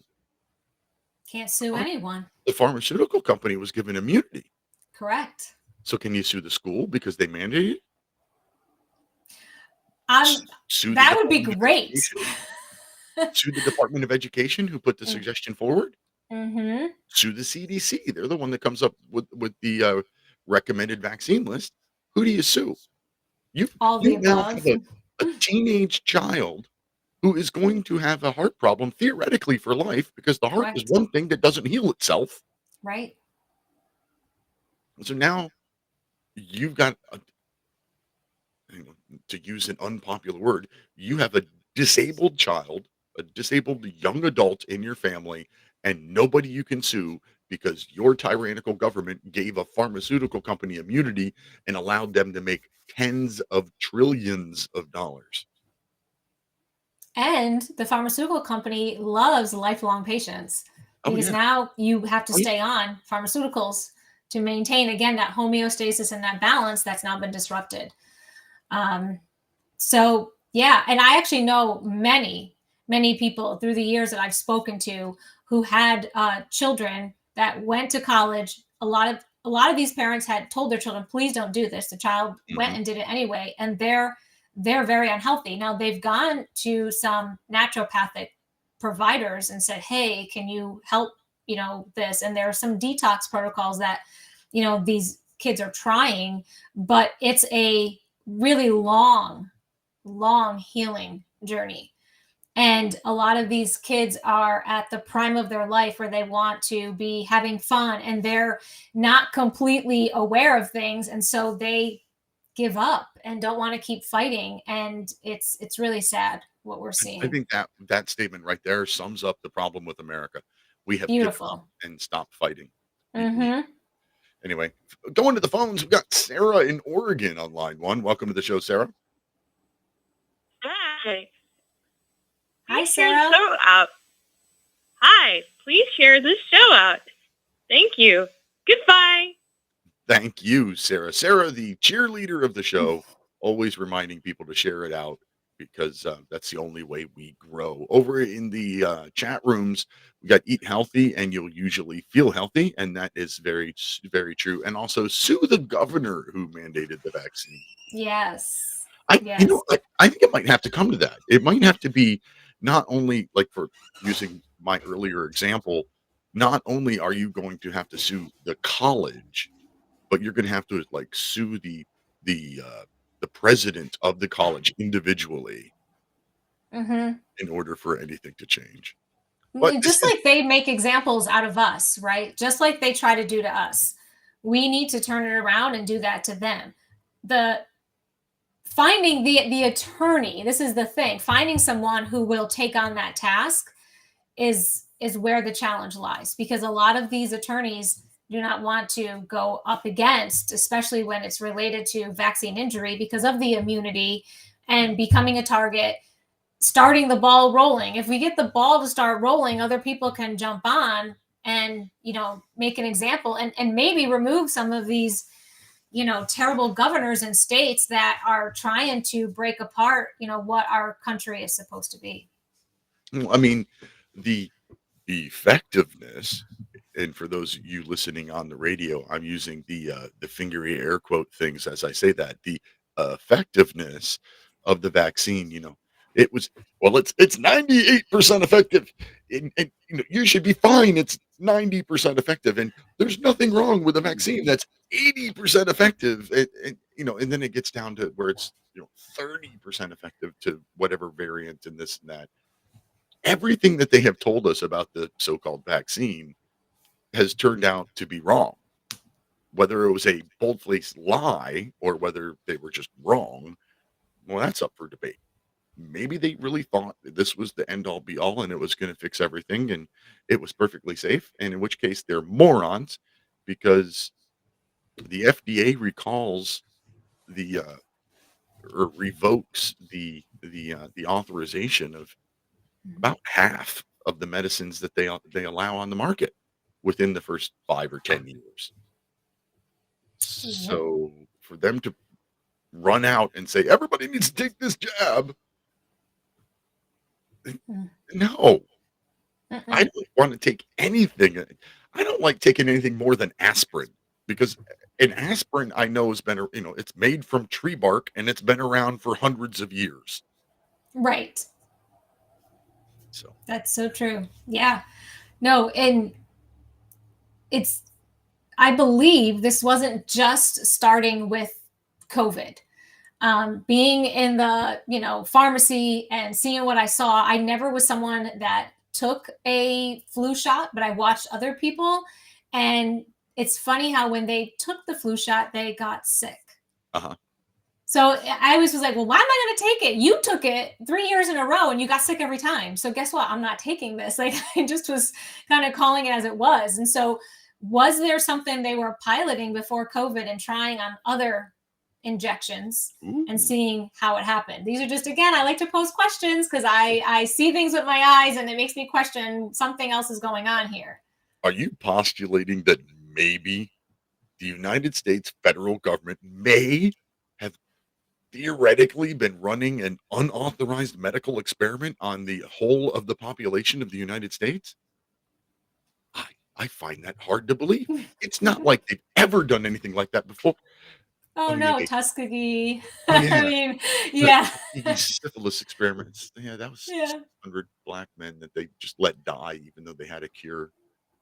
Can't sue anyone. The pharmaceutical company was given immunity. Correct. So can you sue the school because they mandated it? Sue That the would be Department of great. Education? Sue the Department of Education who put the suggestion forward? Mm-hmm. Sue the CDC. They're the one that comes up with the recommended vaccine list. Who do you sue? All the You now above. have a teenage child who is going to have a heart problem theoretically for life because the heart is Correct. one thing that doesn't heal itself. Right. So now you've got to use an unpopular word, you have a disabled child, a disabled young adult in your family, and nobody you can sue because your tyrannical government gave a pharmaceutical company immunity and allowed them to make tens of trillions of dollars. And the pharmaceutical company loves lifelong patients because now you have to stay on pharmaceuticals to maintain, again, that homeostasis and that balance that's now been disrupted. So, yeah, and I actually know many people through the years that I've spoken to who had children that went to college. A lot of these parents had told their children, please don't do this. The child went and did it anyway, and they're very unhealthy. Now they've gone to some naturopathic providers and said, hey, can you help, this? And there are some detox protocols that, these kids are trying, but it's a really long healing journey. And a lot of these kids are at the prime of their life where they want to be having fun and they're not completely aware of things. And so they give up and don't want to keep fighting. And it's really sad what we're seeing. I think that statement right there sums up the problem with America. We have Beautiful. given up and stopped fighting. Mm-hmm. Anyway, going to the phones, we've got Sarah in Oregon on line one. Welcome to the show, Sarah. Hi. Hi, Share Sarah. the show out. Hi. Please share this show out. Thank you. Goodbye. Thank you, Sarah. Sarah, the cheerleader of the show, always reminding people to share it out because that's the only way we grow. Over in the chat rooms, we got Eat Healthy and you'll usually feel healthy. And that is very, very true. And also sue the governor who mandated the vaccine. Yes. I think it might have to come to that. It might have to be not only like for using my earlier example, not only are you going to have to sue the college, but you're going to have to like sue the president of the college individually in order for anything to change. But just like they make examples out of us, right? Just like they try to do to us, we need to turn it around and do that to them. Finding the attorney, this is the thing, finding someone who will take on that task is where the challenge lies, because a lot of these attorneys do not want to go up against, especially when it's related to vaccine injury because of the immunity and becoming a target, starting the ball rolling. If we get the ball to start rolling, other people can jump on and, make an example and maybe remove some of these terrible governors and states that are trying to break apart, what our country is supposed to be. I mean, the effectiveness, and for those of you listening on the radio, I'm using the fingery air quote things as I say that, the effectiveness of the vaccine, it was, it's 98% effective and you should be fine. It's 90% effective. And there's nothing wrong with a vaccine that's 80% effective. And then it gets down to where it's, 30% effective to whatever variant and this and that. Everything that they have told us about the so-called vaccine has turned out to be wrong. whether it was a bold-faced lie or whether they were just wrong, well, that's up for debate. Maybe they really thought that this was the end all be all and it was going to fix everything and it was perfectly safe. And in which case they're morons because the FDA recalls the or revokes the authorization of about half of the medicines that they allow on the market within the first 5 or 10 years. So for them to run out and say everybody needs to take this jab, no, I don't want to take anything. I don't like taking anything more than aspirin because an aspirin I know has been, it's made from tree bark and it's been around for hundreds of years. Right. So That's so true. Yeah. No, and I believe this wasn't just starting with COVID. Being in the, pharmacy and seeing what I saw, I never was someone that took a flu shot, but I watched other people. And it's funny how when they took the flu shot, they got sick. Uh-huh. So I always was like, well, why am I going to take it? You took it 3 years in a row and you got sick every time. So guess what? I'm not taking this. Like I just was kind of calling it as it was. And so was there something they were piloting before COVID and trying on other injections and seeing how it happened? These are just, again, I like to pose questions because I see things with my eyes and it makes me question something else is going on here. Are you postulating that maybe the United States federal government may have theoretically been running an unauthorized medical experiment on the whole of the population of the United States? I find that hard to believe. It's not like they've ever done anything like that before. Oh no, yeah. Tuskegee. Oh, yeah. I mean, yeah. The syphilis experiments. Yeah, that was 600 black men that they just let die, even though they had a cure.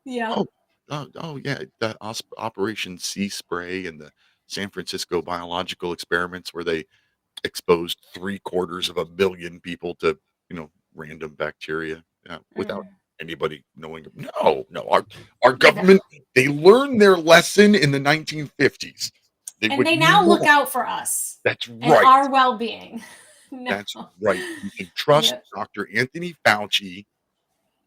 Yeah. Oh, yeah. The Operation Sea Spray and the San Francisco biological experiments where they exposed 750,000 people to, random bacteria without anybody knowing. No. Our government, they learned their lesson in the 1950s. They now look out for us. That's right. And our well-being. No. That's right. You can trust Dr. Anthony Fauci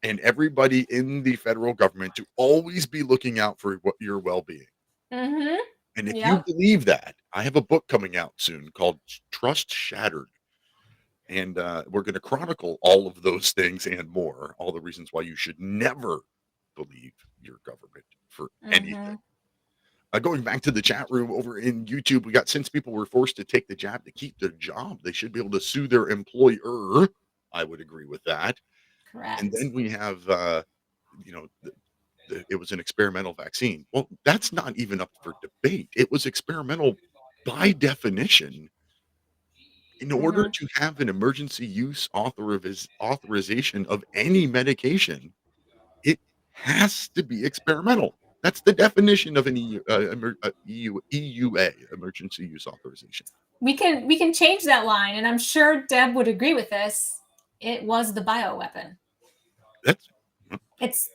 and everybody in the federal government to always be looking out for your well-being. Mm-hmm. And if you believe that, I have a book coming out soon called Trust Shattered. And we're going to chronicle all of those things and more, all the reasons why you should never believe your government for anything. Going back to the chat room over in YouTube, we got, since people were forced to take the jab to keep their job, they should be able to sue their employer. I would agree with that. Correct. And then we have, it was an experimental vaccine. Well, that's not even up for debate. It was experimental by definition. In order to have an emergency use authorization of any medication, it has to be experimental. That's the definition of an EUA, emergency use authorization. We can change that line, and I'm sure Deb would agree with this. It was the bioweapon.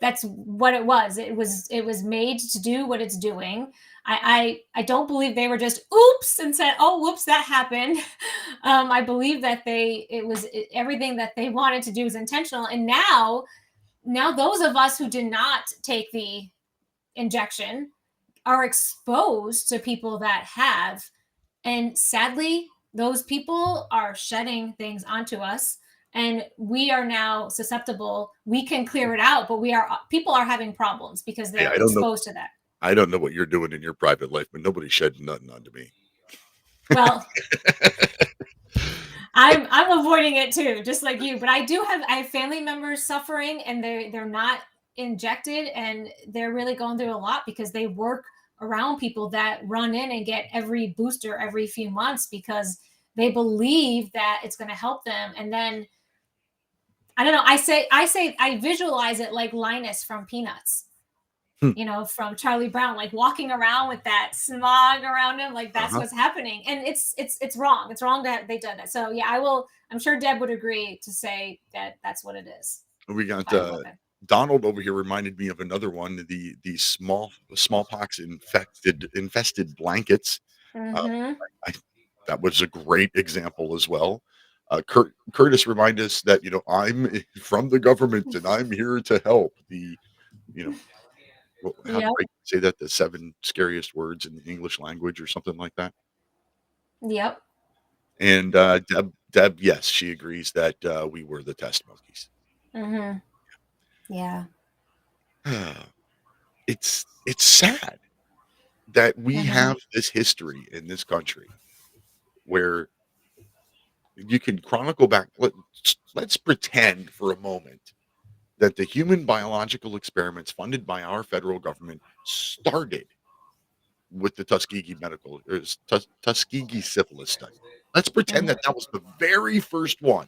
That's what it was. It was made to do what it's doing. I don't believe they were just oops and said, oh whoops, that happened. I believe that everything that they wanted to do was intentional. And now those of us who did not take the injection are exposed to people that have, and sadly those people are shedding things onto us. And we are now susceptible. We can clear it out, but people are having problems because they're exposed to that. I don't know what you're doing in your private life, but nobody's shedding nothing onto me. Well, I'm avoiding it too, just like you. But I have family members suffering, and they're not injected, and they're really going through a lot because they work around people that run in and get every booster every few months because they believe that it's going to help them, and then. I don't know. I visualize it like Linus from Peanuts, from Charlie Brown, like walking around with that smog around him. Like that's what's happening. And it's wrong. It's wrong that they did that. So yeah, I'm sure Deb would agree to say that that's what it is. We got Donald over here reminded me of another one, the smallpox infested blankets. Uh, Mm-hmm. I that was a great example as well. Curtis reminded us that I'm from the government and I'm here to help. You know, how do Yep. I say that? The seven scariest words in the English language or something like that. Yep. And Deb, yes, she agrees that we were the test monkeys. Mm-hmm. Yeah. It's sad that we Mm-hmm. have this history in this country where you can chronicle back. Let's pretend for a moment that the human biological experiments funded by our federal government started with the Tuskegee syphilis study. Let's pretend that Mm-hmm. that was the very first one.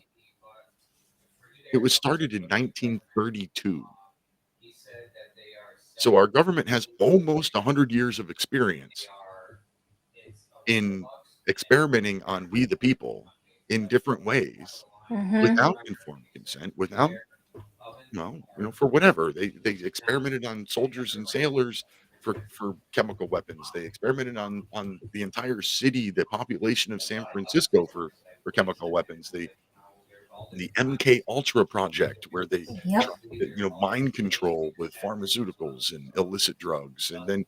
It was started in 1932. So our government has almost 100 years of experience in experimenting on we the people in different ways Mm-hmm. without informed consent, without for whatever. They experimented on soldiers and sailors for chemical weapons. They experimented on the entire city, the population of San Francisco for chemical weapons. The MK Ultra project where they Yep. tried mind control with pharmaceuticals and illicit drugs, and then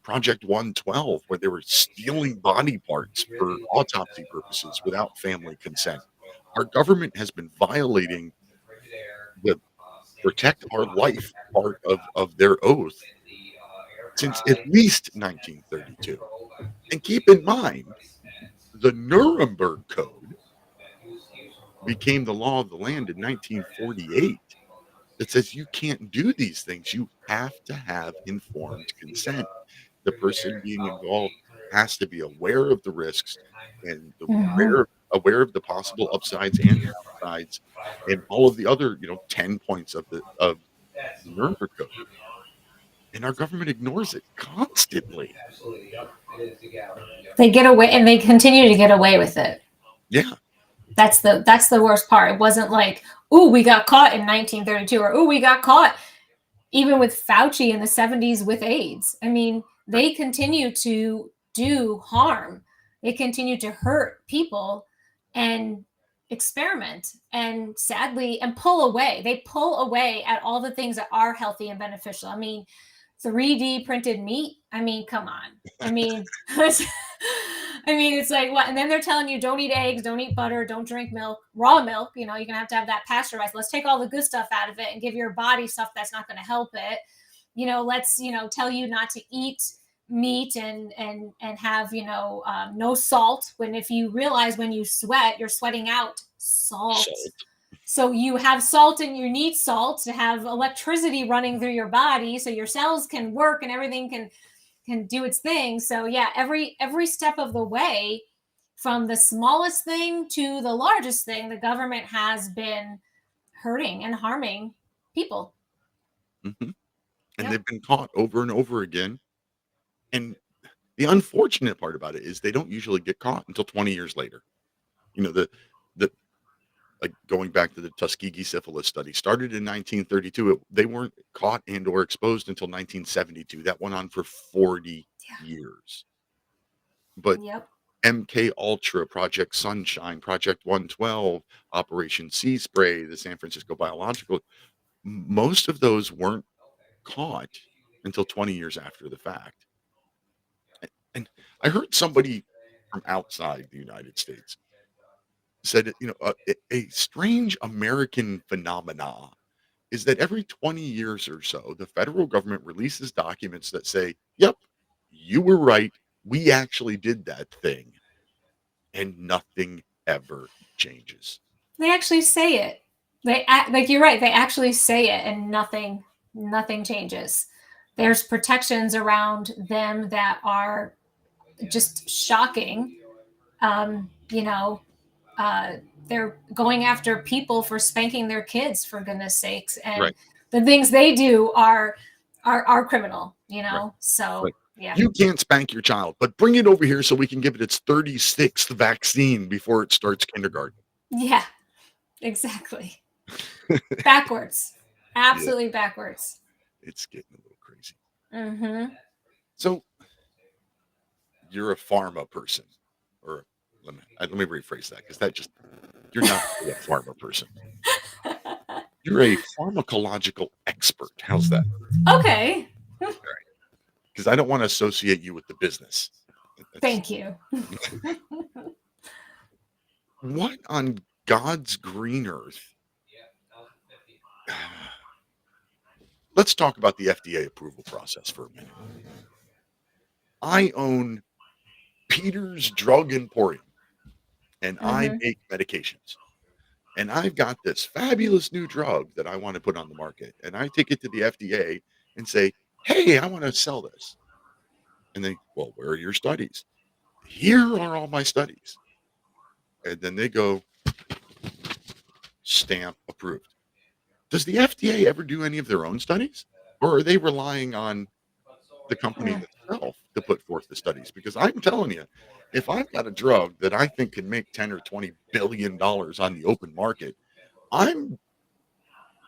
Project 112 where they were stealing body parts for autopsy purposes without family consent. Our government has been violating the protect our life part of their oath since at least 1932. And keep in mind, the Nuremberg Code became the law of the land in 1948 that says you can't do these things. You have to have informed consent. The person being involved has to be aware of the risks and Mm-hmm. aware of the possible upsides and downsides and all of the other 10 points of the Nuremberg Code. And our government ignores it constantly. They get away, and they continue to get away with it. Yeah. That's the worst part. It wasn't like, ooh, we got caught in 1932, or ooh, we got caught even with Fauci in the 70s with AIDS. I mean, they continue to do harm. They continue to hurt people and experiment and sadly and pull away. They pull away at all the things that are healthy and beneficial. I mean, 3D printed meat. I mean, come on. I mean, it's like what? And then they're telling you don't eat eggs, don't eat butter, don't drink milk, raw milk. You're gonna have to have that pasteurized. Let's take all the good stuff out of it and give your body stuff that's not going to help it. Let's tell you not to eat meat and have no salt. When if you realize when you sweat, you're sweating out salt. So you have salt and you need salt to have electricity running through your body so your cells can work and everything can do its thing. So yeah, every step of the way, from the smallest thing to the largest thing, the government has been hurting and harming people. Mm-hmm. And Yep. they've been caught over and over again. And the unfortunate part about it is they don't usually get caught until 20 years later. The like going back to the Tuskegee syphilis study, started in 1932. They weren't caught and or exposed until 1972. That went on for 40 years. But Yep. MK Ultra, Project Sunshine, Project 112, Operation Sea Spray, the San Francisco Biological, most of those weren't caught until 20 years after the fact. And I heard somebody from outside the United States said, a strange American phenomena is that every 20 years or so, the federal government releases documents that say, yep, you were right. We actually did that thing. And nothing ever changes. They actually say it. They act like you're right. They actually say it, and nothing changes. There's protections around them that are just shocking. Um, you know, they're going after people for spanking their kids, for goodness sakes, and Right. the things they do are criminal. Right. So Right. yeah. You can't spank your child, but bring it over here so we can give it its 36th vaccine before it starts kindergarten. Yeah, exactly. Backwards. Absolutely backwards. It's getting a little crazy. Mm-hmm. So you're a pharma person, or let me rephrase that, because you're not really a pharma person. You're a pharmacological expert. How's that? Okay. Because I don't want to associate you with the business. Thank you. What on God's green earth? Let's talk about the FDA approval process for a minute. I own Peter's Drug Emporium, and I make medications. And I've got this fabulous new drug that I want to put on the market. And I take it to the FDA and say, hey, I want to sell this. And they, well, where are your studies? Here are all my studies. And then they go, stamp approved. Does the FDA ever do any of their own studies? Or are they relying on the company itself to put forth the studies? Because I'm telling you, if I've got a drug that I think can make 10 or 20 billion dollars on the open market, I'm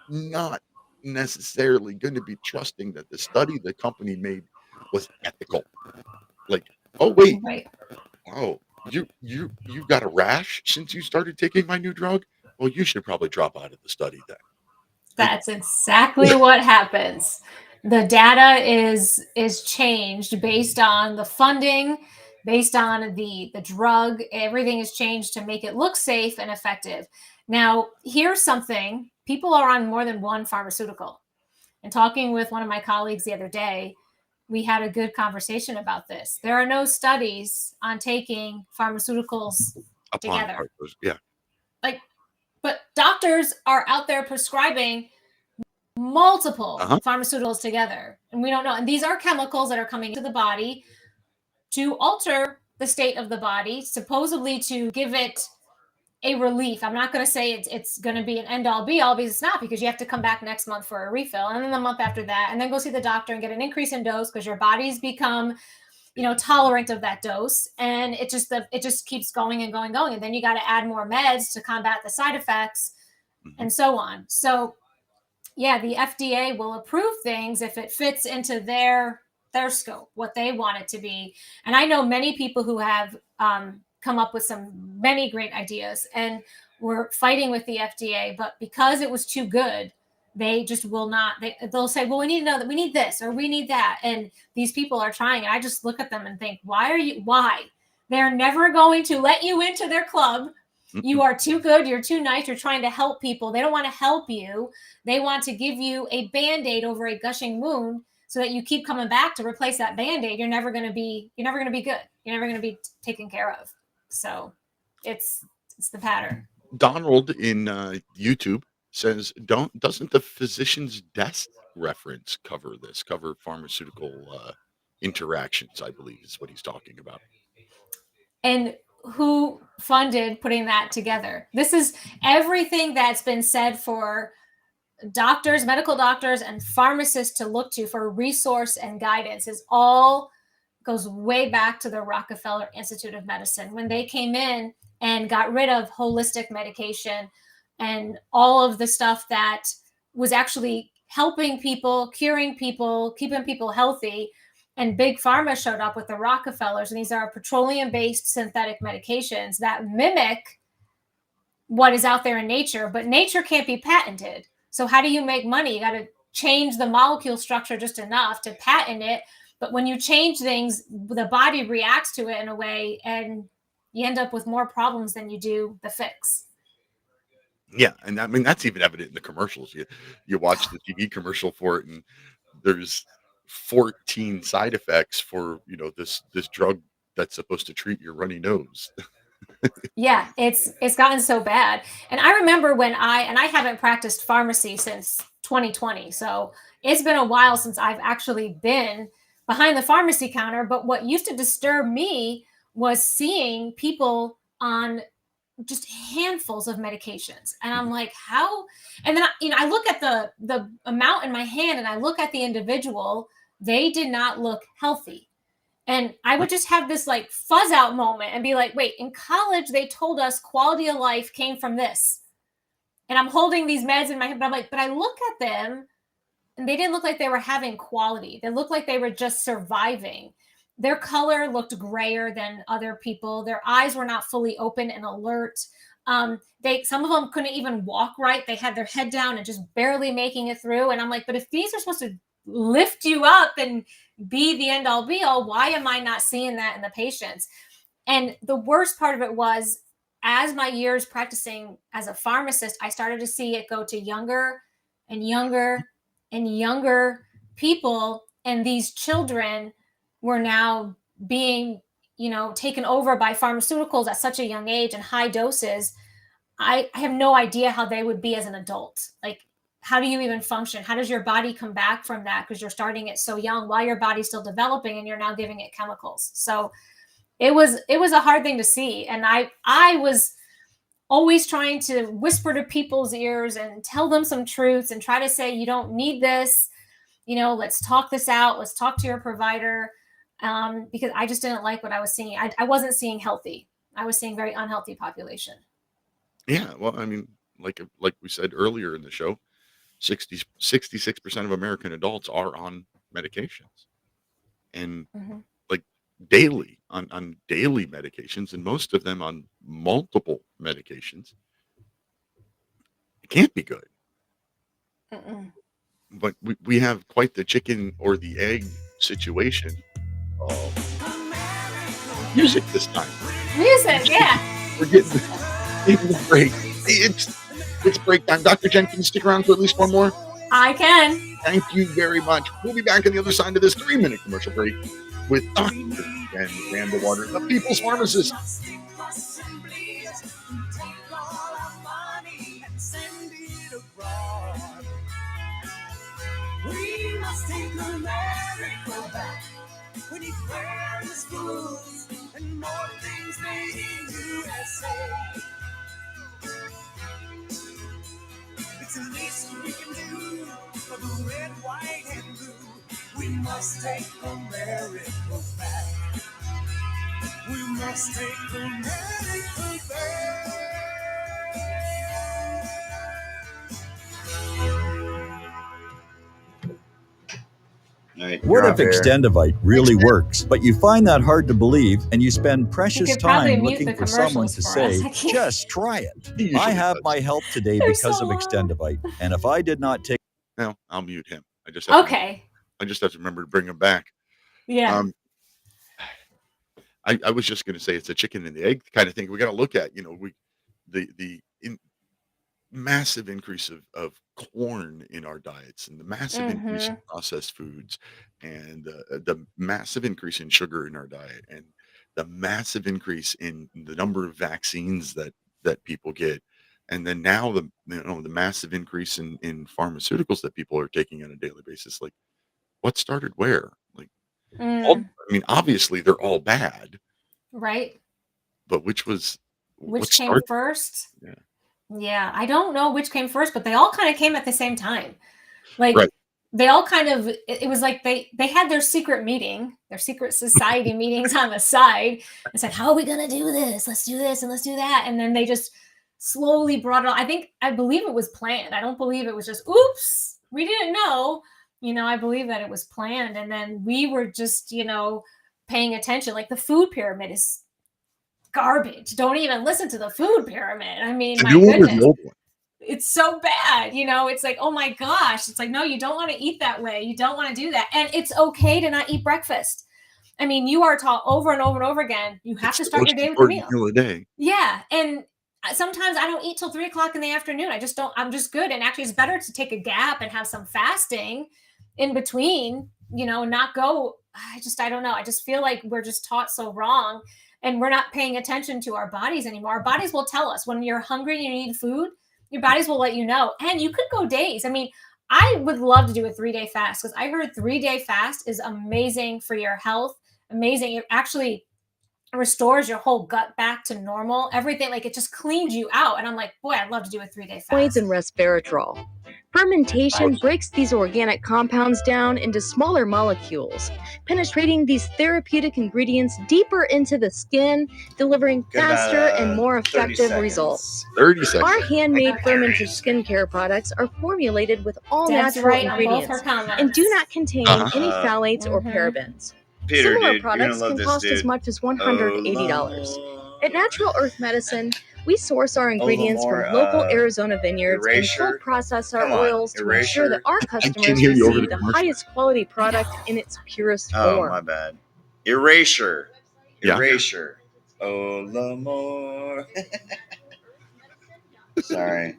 not necessarily going to be trusting that the study the company made was ethical. Like, oh wait, Right. oh, you got a rash since you started taking my new drug? Well, you should probably drop out of the study then. That's exactly what happens. The data is changed based on the funding, based on the drug. Everything is changed to make it look safe and effective. Now, here's something. People are on more than one pharmaceutical. And talking with one of my colleagues the other day, we had a good conversation about this. There are no studies on taking pharmaceuticals together. Yeah. But doctors are out there prescribing multiple pharmaceuticals together, and we don't know. And these are chemicals that are coming into the body to alter the state of the body, supposedly to give it a relief. I'm not going to say it's going to be an end all be all, because it's not, because you have to come back next month for a refill, and then the month after that, and then go see the doctor and get an increase in dose because your body's become tolerant of that dose, and it just keeps going and going, and then you got to add more meds to combat the side effects, and so on. So yeah, the FDA will approve things if it fits into their scope, what they want it to be. And I know many people who have come up with many great ideas, and we're fighting with the FDA, but because it was too good, they just will not. They'll say, well, we need to know that we need this or we need that. And these people are trying. And I just look at them and think, why? They're never going to let you into their club. You are too good. You're too nice. You're trying to help people. They don't want to help you. They want to give you a Band-Aid over a gushing wound so that you keep coming back to replace that Band-Aid. You're never going to be good. You're never going to be taken care of. So it's the pattern. Donald in YouTube says, doesn't the physician's desk reference cover pharmaceutical interactions? I believe is what he's talking about. And who funded putting that together? This is everything that's been said for doctors, medical doctors, and pharmacists to look to for resource and guidance goes way back to the Rockefeller Institute of Medicine, when they came in and got rid of holistic medication and all of the stuff that was actually helping people, curing people, keeping people healthy. And Big Pharma showed up with the Rockefellers, and these are petroleum-based synthetic medications that mimic what is out there in nature, but nature can't be patented. So how do you make money? You got to change the molecule structure just enough to patent it. But when you change things, the body reacts to it in a way, and you end up with more problems than you do the fix. Yeah, and I mean that's even evident in the commercials. You watch the TV commercial for it, and there's 14 side effects for this drug that's supposed to treat your runny nose. Yeah, it's gotten so bad. And I remember when I haven't practiced pharmacy since 2020, so it's been a while since I've actually been behind the pharmacy counter. But what used to disturb me was seeing people on just handfuls of medications, and I'm like, how? And then I look at the amount in my hand, and I look at the individual. They did not look healthy. And I would just have this like fuzz out moment and be like, wait, in college, they told us quality of life came from this. And I'm holding these meds in my hand, but I'm like, but I look at them and they didn't look like they were having quality. They looked like they were just surviving. Their color looked grayer than other people. Their eyes were not fully open and alert. Some of them couldn't even walk right. They had their head down and just barely making it through. And I'm like, but if these are supposed to lift you up and be the end all be all, why am I not seeing that in the patients? And the worst part of it was, as my years practicing as a pharmacist, I started to see it go to younger and younger and younger people. And these children were now being, taken over by pharmaceuticals at such a young age and high doses. I have no idea how they would be as an adult. Like, how do you even function? How does your body come back from that? Because you're starting it so young while your body's still developing and you're now giving it chemicals. So it was a hard thing to see. And I was always trying to whisper to people's ears and tell them some truths and try to say, you don't need this, let's talk this out. Let's talk to your provider. Because I just didn't like what I was seeing. I wasn't seeing healthy. I was seeing very unhealthy population. Yeah. Well, I mean, like we said earlier in the show, 66% of American adults are on medications, and like daily on daily medications, and most of them on multiple medications. It can't be good. But we have quite the chicken or the egg situation. Music this time. Music, yeah. We're getting the break. It's break time. Dr. Jenkins, stick around for at least one more. I can. Thank you very much. We'll be back on the other side of this 3-minute commercial break with Dr. and VanDeWater, the People's Pharmacist. We must take America back. We need fairness, foods, and more things made in USA. It's the least we can do for the red, white, and blue. We must take America back. We must take America back. Right, what if Extendivite really works, but you find that hard to believe and you spend precious time looking for someone to say, just try it? I have my help today because of Extendivite. And if I did not take... No, I'll mute him. I just have to remember to bring him back. Yeah. I was just going to say it's a chicken and the egg kind of thing. We got to look at, massive increase of corn in our diets, and the massive increase in processed foods, and the massive increase in sugar in our diet, and the massive increase in the number of vaccines that people get, and then now the massive increase in pharmaceuticals that people are taking on a daily basis. Like, what started where? Like, obviously they're all bad, right? But which came first? Yeah. Yeah, I don't know which came first, but they all kind of came at the same time. Like, they all kind of, it was like they had their secret meeting, their secret society meetings on the side, and said, how are we going to do this? Let's do this and let's do that. And then they just slowly brought it on. I believe it was planned. I don't believe it was just, oops, we didn't know. I believe that it was planned. And then we were just, paying attention. Like, the food pyramid is garbage. Don't even listen to the food pyramid. I mean, my goodness, it's so bad. It's like, oh my gosh. It's like, no, you don't want to eat that way. You don't want to do that. And it's okay to not eat breakfast. I mean, you are taught over and over and over again, you have to start your day with a meal. Yeah. And sometimes I don't eat till 3:00 in the afternoon. I'm just good. And actually it's better to take a gap and have some fasting in between, not go, I don't know. I just feel like we're just taught so wrong. And we're not paying attention to our bodies anymore. Our bodies will tell us when you're hungry and you need food, your bodies will let you know. And you could go days. I mean, I would love to do a 3-day fast, because I heard 3-day fast is amazing for your health. Amazing. It actually restores your whole gut back to normal. Everything, like it just cleans you out. And I'm like, boy, I'd love to do a 3-day fast. And resveratrol. Fermentation breaks these organic compounds down into smaller molecules, penetrating these therapeutic ingredients deeper into the skin, delivering faster and more effective results. 30 seconds. Our handmade fermented skincare products are formulated with all natural ingredients and do not contain any phthalates or parabens. Peter, Similar dude, products can cost as much as $180. At Natural Earth Medicine, we source our ingredients from local Arizona vineyards and full process our oils to ensure that our customers receive the highest quality product in its purest form. Oh, my bad. Erasure. Oh, l'amore. Sorry.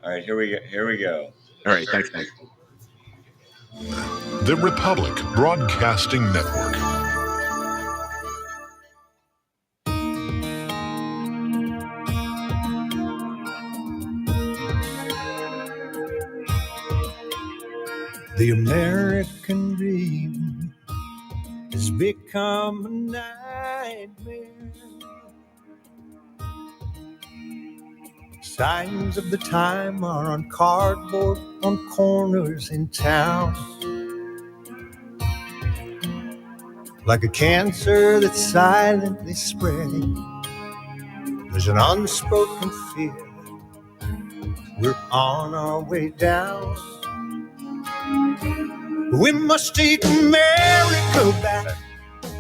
All right, here we go. All right, thanks. The Republic Broadcasting Network. The American dream has become a nightmare. Signs of the time are on cardboard on corners in town. Like a cancer that's silently spreading, there's an unspoken fear. We're on our way down. We must take America back.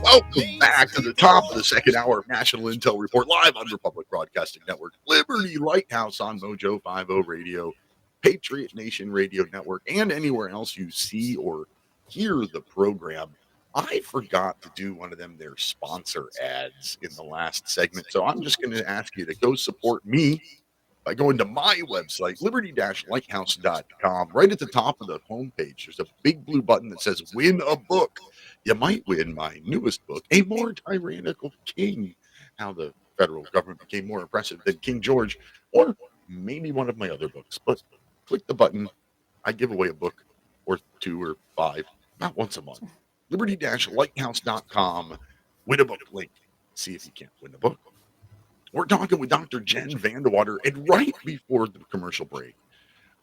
Welcome back to the top of the second hour of National Intel Report, live on Republic Broadcasting Network, Liberty Lighthouse on Mojo 50 Radio, Patriot Nation Radio Network, and anywhere else you see or hear the program. I forgot to do one of their sponsor ads in the last segment, so I'm just going to ask you to go support me by going to my website, liberty-lighthouse.com. Right at the top of the homepage, there's a big blue button that says Win a Book. You might win my newest book, A More Tyrannical King, How the Federal Government Became More Oppressive Than King George, or maybe one of my other books. But click the button. I give away a book or 2 or 5, not once a month. Liberty-lighthouse.com. Win a book link. See if you can't win a book. We're talking with Dr. Jen VanDeWater, and right before the commercial break,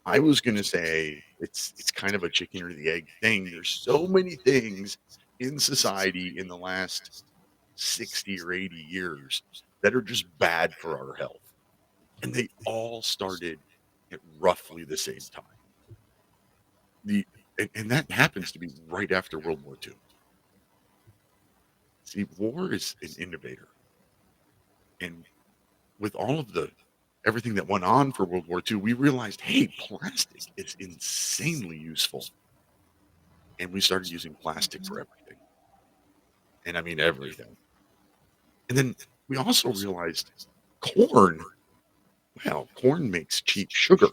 I was going to say it's kind of a chicken or the egg thing. There's so many things in society in the last 60 or 80 years that are just bad for our health. And they all started at roughly the same time. And that happens to be right after World War II. See, war is an innovator. And with all of everything that went on for World War II, we realized, hey, plastic is insanely useful. And we started using plastic for everything. And I mean everything. And then we also realized corn makes cheap sugar.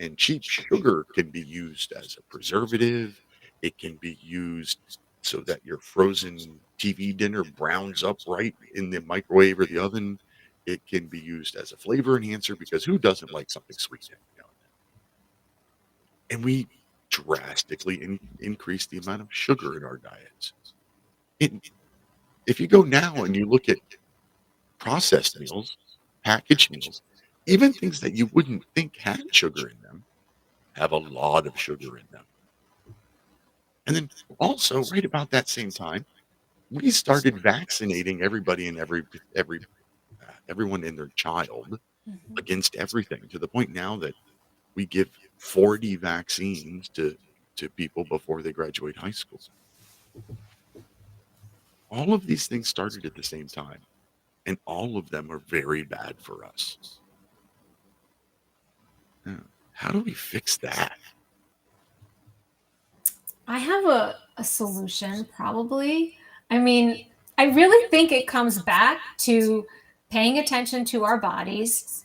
And cheap sugar can be used as a preservative. It can be used so that your frozen TV dinner browns up right in the microwave or the oven. It can be used as a flavor enhancer, because who doesn't like something sweet? And we drastically increased the amount of sugar in our diets. If you go now and you look at processed meals, packaged meals, even things that you wouldn't think had sugar in them, have a lot of sugar in them. And then also, right about that same time, we started vaccinating everybody and everyone and their child against everything, to the point now that we give 40 vaccines to people before they graduate high school. All of these things started at the same time, and all of them are very bad for us. How do we fix that? I have a solution, probably. I mean, I really think it comes back to paying attention to our bodies,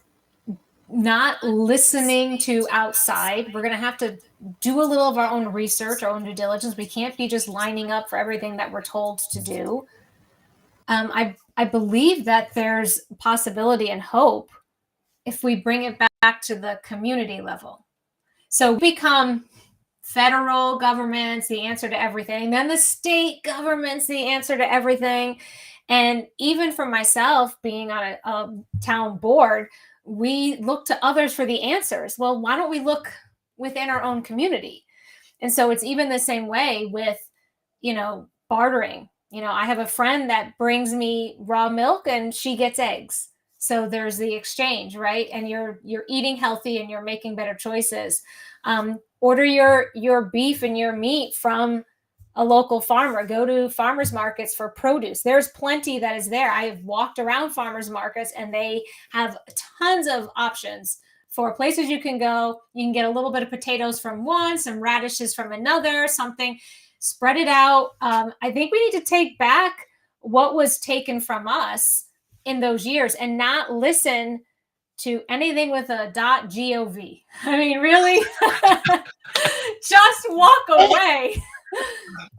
not listening to outside. We're going to have to do a little of our own research, our own due diligence. We can't be just lining up for everything that we're told to do. I believe that there's possibility and hope if we bring it back to the community level. So we become federal government's the answer to everything. Then the state government's the answer to everything. And even for myself, being on a town board, we look to others for the answers. Well, why don't we look within our own community? And so it's even the same way with, bartering. I have a friend that brings me raw milk and she gets eggs. So there's the exchange, right? And you're eating healthy and you're making better choices. Order your beef and your meat from a local farmer. Go to farmers markets for produce. There's plenty that is there. I have walked around farmers markets and they have tons of options for places you can go. You can get a little bit of potatoes from one, some radishes from another, something. Spread it out. I think we need to take back what was taken from us in those years and not listen to anything with a .gov. I mean, really, just walk away.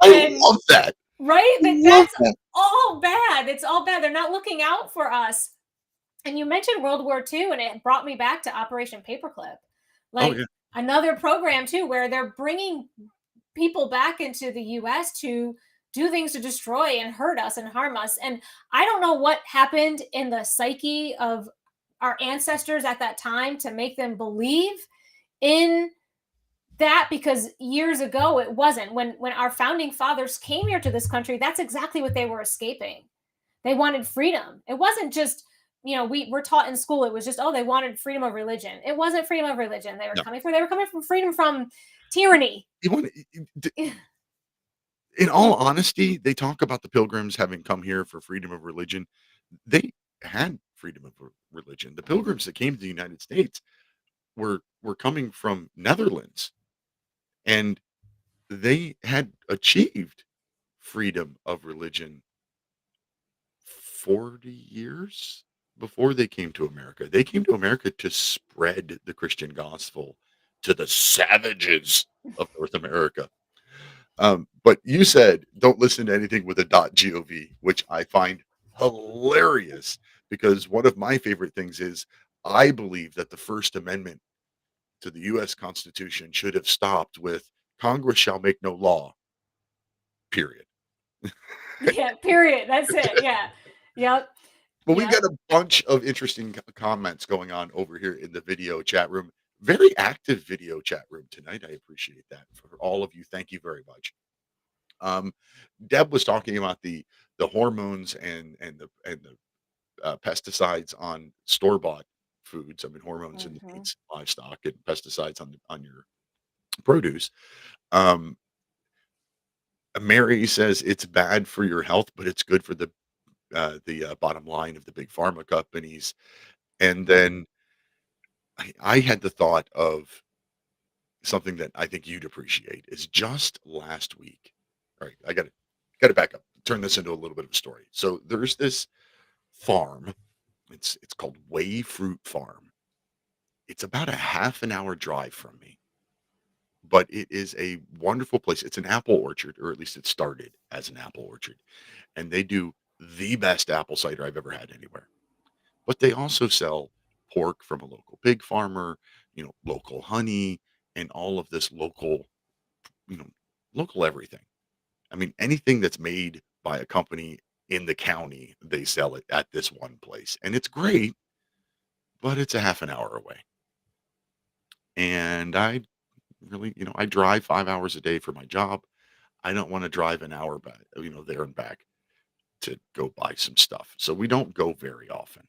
I love that. Right? That's all bad. It's all bad. They're not looking out for us. And you mentioned World War II, and it brought me back to Operation Paperclip. Another program, too, where they're bringing people back into the U.S. to do things to destroy and hurt us and harm us. And I don't know what happened in the psyche of our ancestors at that time to make them believe in that, because years ago it wasn't. When our founding fathers came here to this country, that's exactly what they were escaping. They wanted freedom. It wasn't just, we were taught in school, it was just, they wanted freedom of religion. It wasn't freedom of religion. They were coming from freedom from tyranny. In all honesty, they talk about the Pilgrims having come here for freedom of religion. They had freedom of religion. The Pilgrims that came to the United States were coming from Netherlands, and they had achieved freedom of religion 40 years before they came to America. They came to America to spread the Christian gospel to the savages of North America. But you said don't listen to anything with a .gov, which I find hilarious, because one of my favorite things is I believe that the First Amendment to the U.S. Constitution should have stopped with "Congress shall make no law." Period. Yeah, period. That's it. Yeah. Yep. But we've got a bunch of interesting comments going on over here in the video chat room. Very active video chat room tonight. I appreciate that for all of you. Thank you very much. Deb was talking about the hormones and the pesticides on store-bought foods. I mean, hormones in the meats, livestock, and pesticides on your produce. Mary says it's bad for your health, but it's good for the bottom line of the big pharma companies. And then I had the thought of something that I think you'd appreciate. Is just last week. All right, I got to back up. Turn this into a little bit of a story. So there's this farm. It's called Way Fruit Farm. It's about a half an hour drive from me, but it is a wonderful place. It's an apple orchard, or at least it started as an apple orchard, and they do the best apple cider I've ever had anywhere. But they also sell pork from a local pig farmer, local honey, and all of this local, local everything. I mean, anything that's made by a company in the county, they sell it at this one place. And it's great, but it's a half an hour away. And I really, I drive 5 hours a day for my job. I don't want to drive an hour back, there and back to go buy some stuff. So we don't go very often.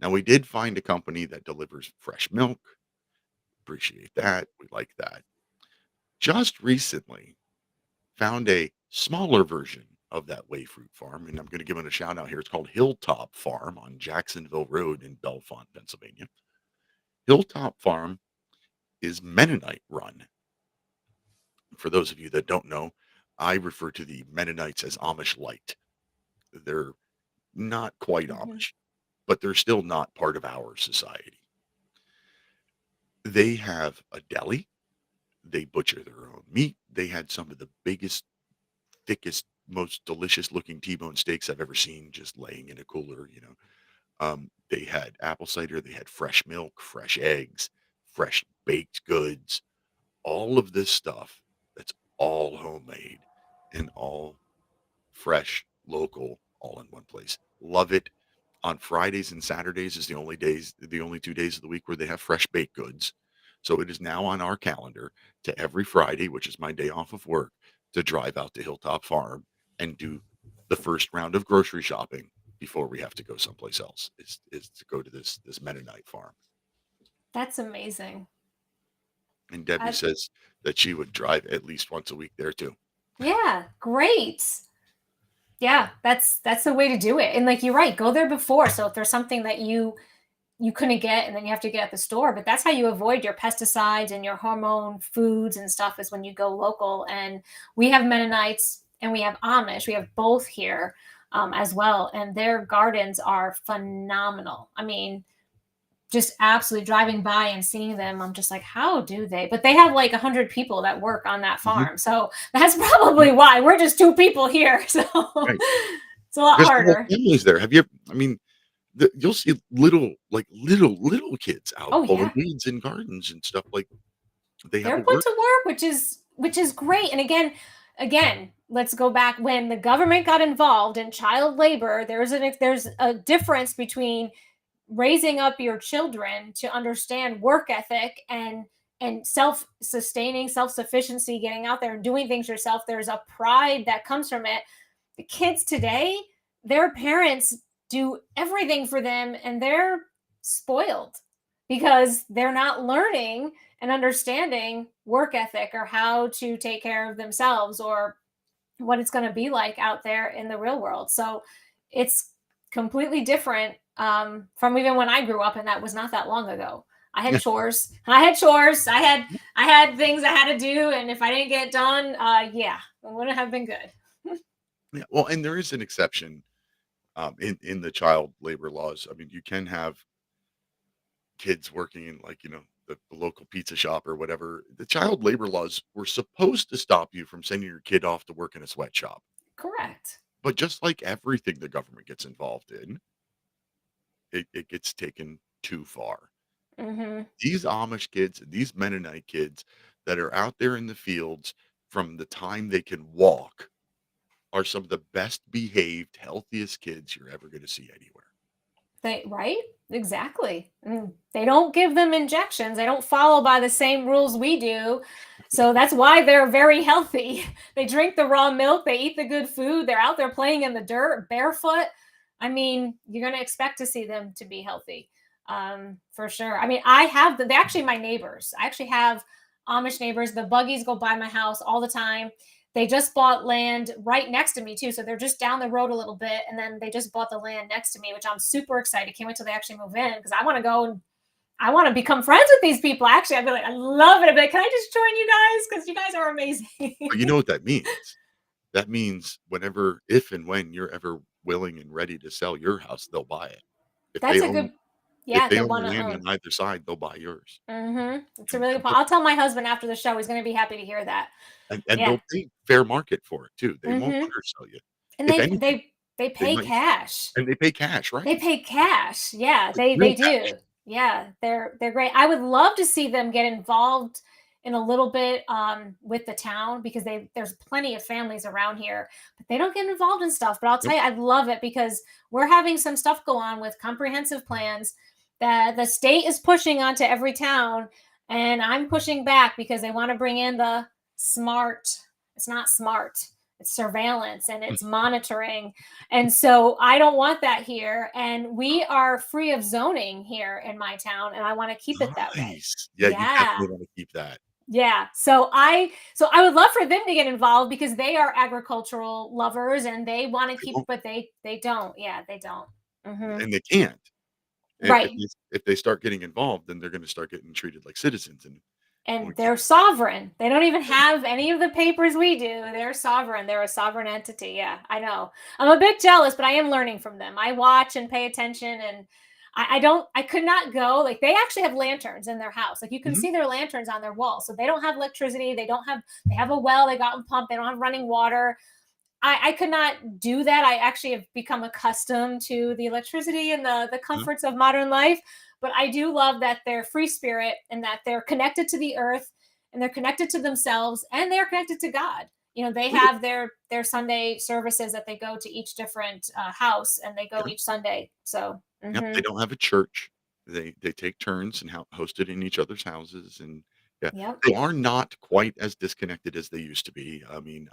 Now, we did find a company that delivers fresh milk. Appreciate that. We like that. Just recently found a smaller version of that Way Fruit Farm, and I'm going to give it a shout out here. It's called Hilltop Farm on Jacksonville Road in Bellefonte, Pennsylvania. Hilltop Farm is Mennonite run. For those of you that don't know, I refer to the Mennonites as Amish Light. They're not quite Amish, but they're still not part of our society. They have a deli. They butcher their own meat. They had some of the biggest, thickest, most delicious looking T-bone steaks I've ever seen, just laying in a cooler. They had apple cider. They had fresh milk, fresh eggs, fresh baked goods, all of this stuff that's all homemade and all fresh, local, all in one place. Love it. On Fridays and Saturdays is the only 2 days of the week where they have fresh baked goods. So it is now on our calendar to every Friday, which is my day off of work, to drive out to Hilltop Farm and do the first round of grocery shopping before we have to go someplace else. Is to go to this Mennonite farm. That's amazing. And Debbie says that she would drive at least once a week there too. Yeah, great. Yeah, that's the way to do it. And like, you're right, go there before. So if there's something that you couldn't get and then you have to get at the store, but that's how you avoid your pesticides and your hormone foods and stuff, is when you go local. And we have Mennonites and we have Amish. We have both here as well. And their gardens are phenomenal. I mean, just absolutely driving by and seeing them, I'm just like, how do they? But they have like 100 people that work on that farm. So that's probably why. We're just 2 people here. So Right. it's a lot There's harder. families there. Have you? I mean, you'll see little kids out pulling weeds in gardens and stuff. Like they're put to work, which is great. And again, let's go back when the government got involved in child labor. There's a difference between raising up your children to understand work ethic and self-sustaining, self-sufficiency, getting out there and doing things yourself. There's a pride that comes from it. The kids today, their parents do everything for them and they're spoiled because they're not learning and understanding work ethic or how to take care of themselves or what it's going to be like out there in the real world. So it's completely different from even when I grew up, and that was not that long ago. I had chores. I had things I had to do, and if I didn't get it done, it wouldn't have been good. Yeah, well, and there is an exception in the child labor laws. I mean, you can have kids working in, like, the local pizza shop or whatever. The child labor laws were supposed to stop you from sending your kid off to work in a sweatshop. Correct. But just like everything the government gets involved in, it gets taken too far. Mm-hmm. These Amish kids and these Mennonite kids that are out there in the fields from the time they can walk are some of the best behaved, healthiest kids you're ever going to see anywhere. Right? Exactly. They don't give them injections. They don't follow by the same rules we do. So that's why they're very healthy. They drink the raw milk. They eat the good food. They're out there playing in the dirt barefoot. I mean, you're going to expect to see them to be healthy for sure. I mean, they're actually my neighbors. I actually have Amish neighbors. The buggies go by my house all the time. They just bought land right next to me too. So they're just down the road a little bit. And then they just bought the land next to me, which I'm super excited. Can't wait till they actually move in because I want to go and I want to become friends with these people. Actually, I'd be like, I love it. I'd be like, can I just join you guys? Because you guys are amazing. But you know what that means? That means if and when you're ever willing and ready to sell your house, they'll buy it. If they own land on either side, they'll buy yours. Mm-hmm. It's a really good point. I'll tell my husband after the show. He's going to be happy to hear that. And they'll pay fair market for it too. They won't undersell you. And they pay cash. And they pay cash, right? They pay cash. Yeah, they do. Cash. Yeah, they're great. I would love to see them get involved in a little bit with the town because there's plenty of families around here, but they don't get involved in stuff. But I'll tell you, I love it because we're having some stuff go on with comprehensive plans that the state is pushing onto every town, and I'm pushing back because they want to bring in the smart. It's not smart. It's surveillance and it's monitoring. And so I don't want that here. And we are free of zoning here in my town. And I want to keep it that way. Yeah, you definitely want to keep that. Yeah. So I would love for them to get involved because they are agricultural lovers and they want to keep, but they don't. Yeah, they don't. Mm-hmm. And they can't. Right. If they start getting involved, then they're going to start getting treated like citizens. And they're sovereign. They don't even have any of the papers we do. They're sovereign. They're a sovereign entity. Yeah, I know. I'm a bit jealous, but I am learning from them. I watch and pay attention, and I could not go. Like, they actually have lanterns in their house. Like, you can see their lanterns on their wall. So they don't have electricity. They have a well. They got them pumped. They don't have running water. I could not do that. I actually have become accustomed to the electricity and the comforts of modern life. But I do love that they're free spirit and that they're connected to the earth and they're connected to themselves and they're connected to God. They have their Sunday services that they go to each different house, and they go each Sunday. So they don't have a church. They take turns and host it in each other's houses, and they are not quite as disconnected as they used to be. I mean,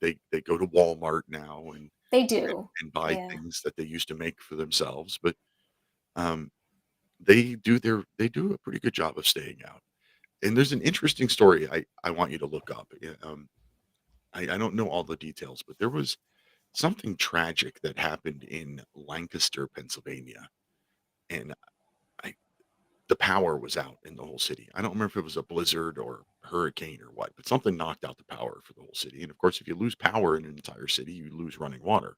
they go to Walmart now and they do and buy things that they used to make for themselves, but they do a pretty good job of staying out. And there's an interesting story I want you to look up. I don't know all the details, but there was something tragic that happened in Lancaster, Pennsylvania, and the power was out in the whole city. I don't remember if it was a blizzard or hurricane or what, but something knocked out the power for the whole city. And of course, if you lose power in an entire city, you lose running water.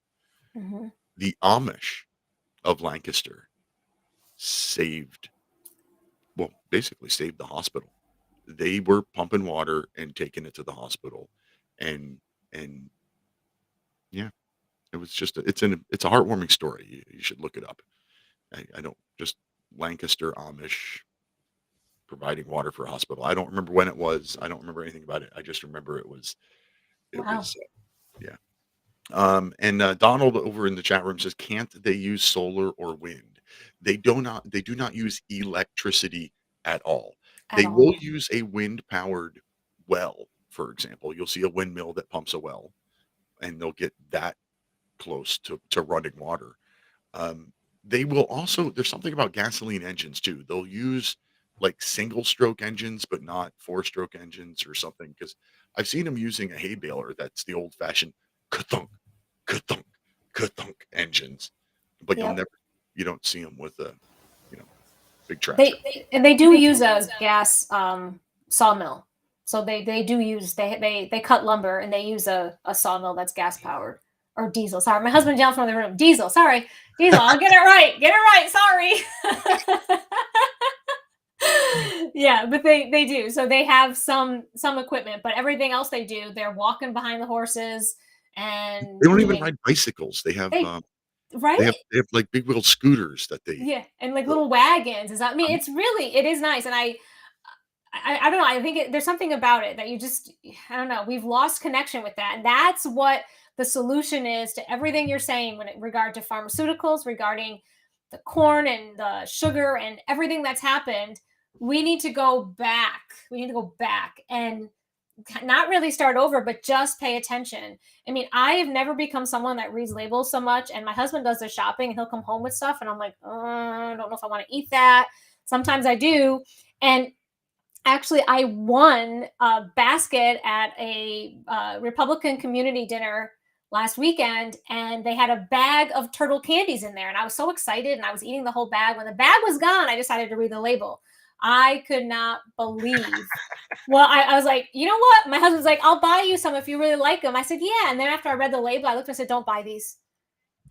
The Amish of Lancaster basically saved the hospital. They were pumping water and taking it to the hospital, and yeah, it was just it's a heartwarming story. You should look it up. I don't just Lancaster Amish providing water for a hospital. I don't remember when it was. I don't remember anything about it. I just remember it was yeah. And Donald over in the chat room says, can't they use solar or wind? They do not use electricity at all. They will use a wind powered well, for example. You'll see a windmill that pumps a well, and they'll get that close to running water. They will also, there's something about gasoline engines too. They'll use like single stroke engines, but not 4-stroke engines or something. Because I've seen them using a hay baler that's the old fashioned ka-thunk, ka-thunk, ka-thunk engines, but you don't see them with a, big tractor. They do use a gas sawmill. So they do use, they cut lumber, and they use a sawmill that's gas powered. Or diesel. Sorry, my husband yelled from the room. Diesel. Sorry, diesel. I'll get it right. Get it right. Sorry. Yeah, but they do. So they have some equipment, but everything else they do, they're walking behind the horses, and they don't even ride bicycles. They have right. They have like big wheel scooters that they and like little wagons. It is nice, and I don't know. I think there's something about it that I don't know. We've lost connection with that, and that's what the solution is to everything you're saying when it regard to pharmaceuticals, regarding the corn and the sugar and everything that's happened. We need to go back. And not really start over, but just pay attention. I mean, I have never become someone that reads labels so much, and my husband does the shopping, and he'll come home with stuff, and I'm like, I don't know if I want to eat that. Sometimes I do. And actually, I won a basket at a Republican community dinner last weekend, and they had a bag of turtle candies in there, and I was so excited, and I was eating the whole bag. When the bag was gone, I decided to read the label. I could not believe. Well, I was like, you know what? My husband's like, I'll buy you some if you really like them. I said, yeah. And then after I read the label, I looked and I said, don't buy these.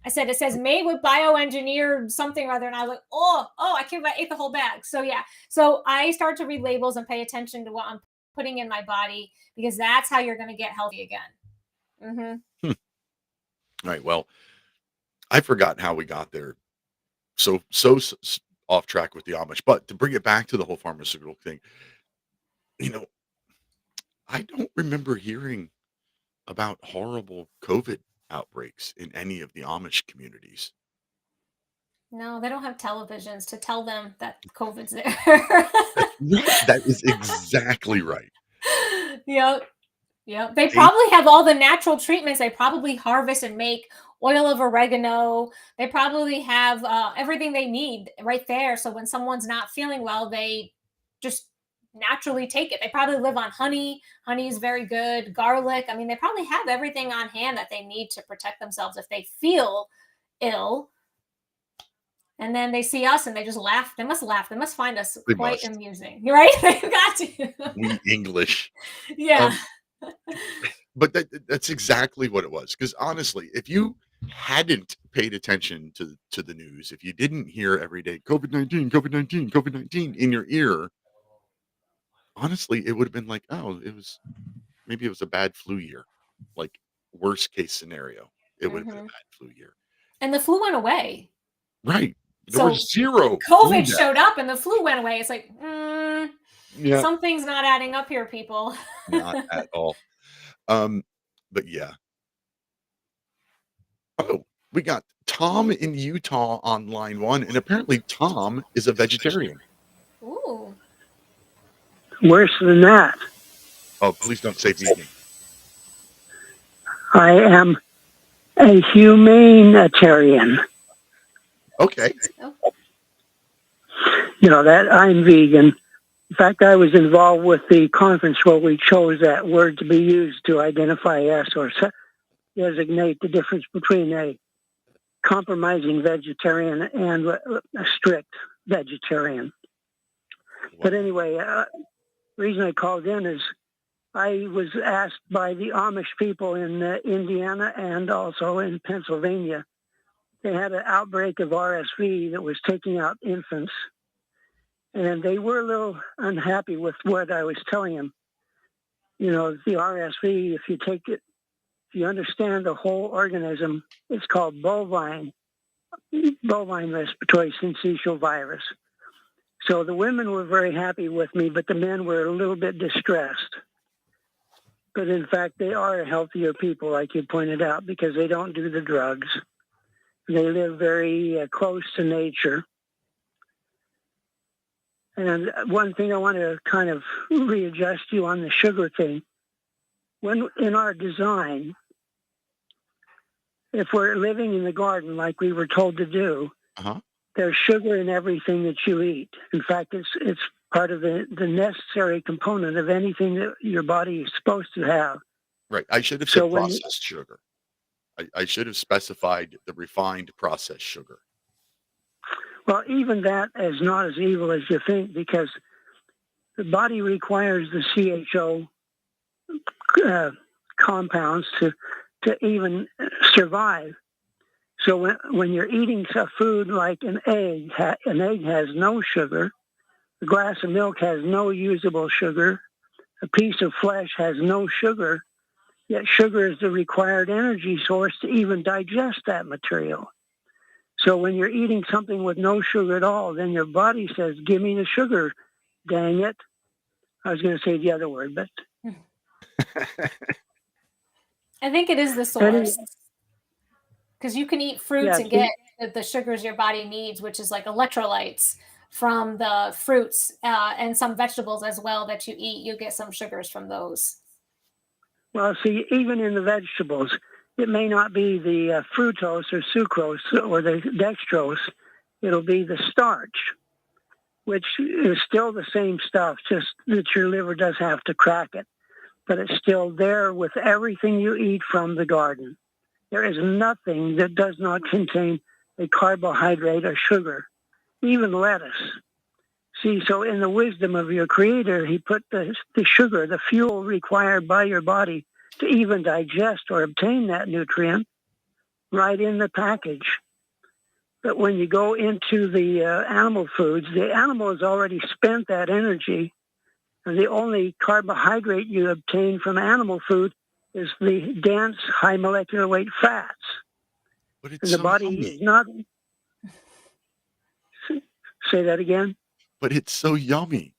I said, it says made with bioengineered something or other. And I was like, oh, I can't believe I ate the whole bag. So yeah. So I start to read labels and pay attention to what I'm putting in my body, because that's how you're going to get healthy again. Right. Well, I forgot how we got there. So off track with the Amish, but to bring it back to the whole pharmaceutical thing, I don't remember hearing about horrible COVID outbreaks in any of the Amish communities. No, they don't have televisions to tell them that COVID's there. That is exactly right. Yep. They probably have all the natural treatments. They probably harvest and make oil of oregano. They probably have everything they need right there. So when someone's not feeling well, they just naturally take it. They probably live on honey. Honey is very good. Garlic. I mean, they probably have everything on hand that they need to protect themselves if they feel ill. And then they see us and they just laugh. They must laugh. They must find us quite amusing. You're right. They've got to. We English. Yeah. But that's exactly what it was. Because honestly, if you hadn't paid attention to the news, if you didn't hear every day COVID-19, COVID-19, COVID-19 in your ear, honestly, it would have been like, oh, maybe it was a bad flu year. Like worst case scenario, it would have been a bad flu year. And the flu went away. Right. There was zero. COVID showed up and the flu went away. It's like, Yeah. Something's not adding up here, people. Not at all. But yeah. Oh, we got Tom in Utah on line 1, and apparently Tom is a vegetarian. Ooh. Worse than that. Oh, please don't say vegan. I am a humanitarian. Okay. You know, that I'm vegan. In fact, I was involved with the conference where we chose that word to be used to identify us or designate the difference between a compromising vegetarian and a strict vegetarian. Wow. But anyway, the reason I called in is I was asked by the Amish people in Indiana and also in Pennsylvania. They had an outbreak of RSV that was taking out infants. And they were a little unhappy with what I was telling them. You know, the RSV, if you take it, if you understand the whole organism, it's called bovine respiratory syncytial virus. So the women were very happy with me, but the men were a little bit distressed. But in fact, they are healthier people, like you pointed out, because they don't do the drugs. They live very close to nature. And one thing I want to kind of readjust you on the sugar thing. When in our design, if we're living in the garden like we were told to do, there's sugar in everything that you eat. In fact, it's part of the necessary component of anything that your body is supposed to have. Right. I should have said processed sugar. I should have specified the refined processed sugar. Well, even that is not as evil as you think, because the body requires the CHO compounds to even survive. So when you're eating a food like an egg has no sugar, a glass of milk has no usable sugar, a piece of flesh has no sugar, yet sugar is the required energy source to even digest that material. So when you're eating something with no sugar at all, then your body says, give me the sugar, dang it. I was going to say the other word, but... I think it is the source. Because you can eat fruits and get the sugars your body needs, which is like electrolytes from the fruits and some vegetables as well that you eat. You get some sugars from those. Well, see, even in the vegetables, it may not be the fructose or sucrose or the dextrose. It'll be the starch, which is still the same stuff, just that your liver does have to crack it. But it's still there with everything you eat from the garden. There is nothing that does not contain a carbohydrate or sugar, even lettuce. See, so in the wisdom of your creator, he put the sugar, the fuel required by your body to even digest or obtain that nutrient right in the package. But when you go into the animal foods, the animal has already spent that energy, and the only carbohydrate you obtain from animal food is the dense, high molecular weight fats. But it's and the body is not... Say that again? But it's so yummy.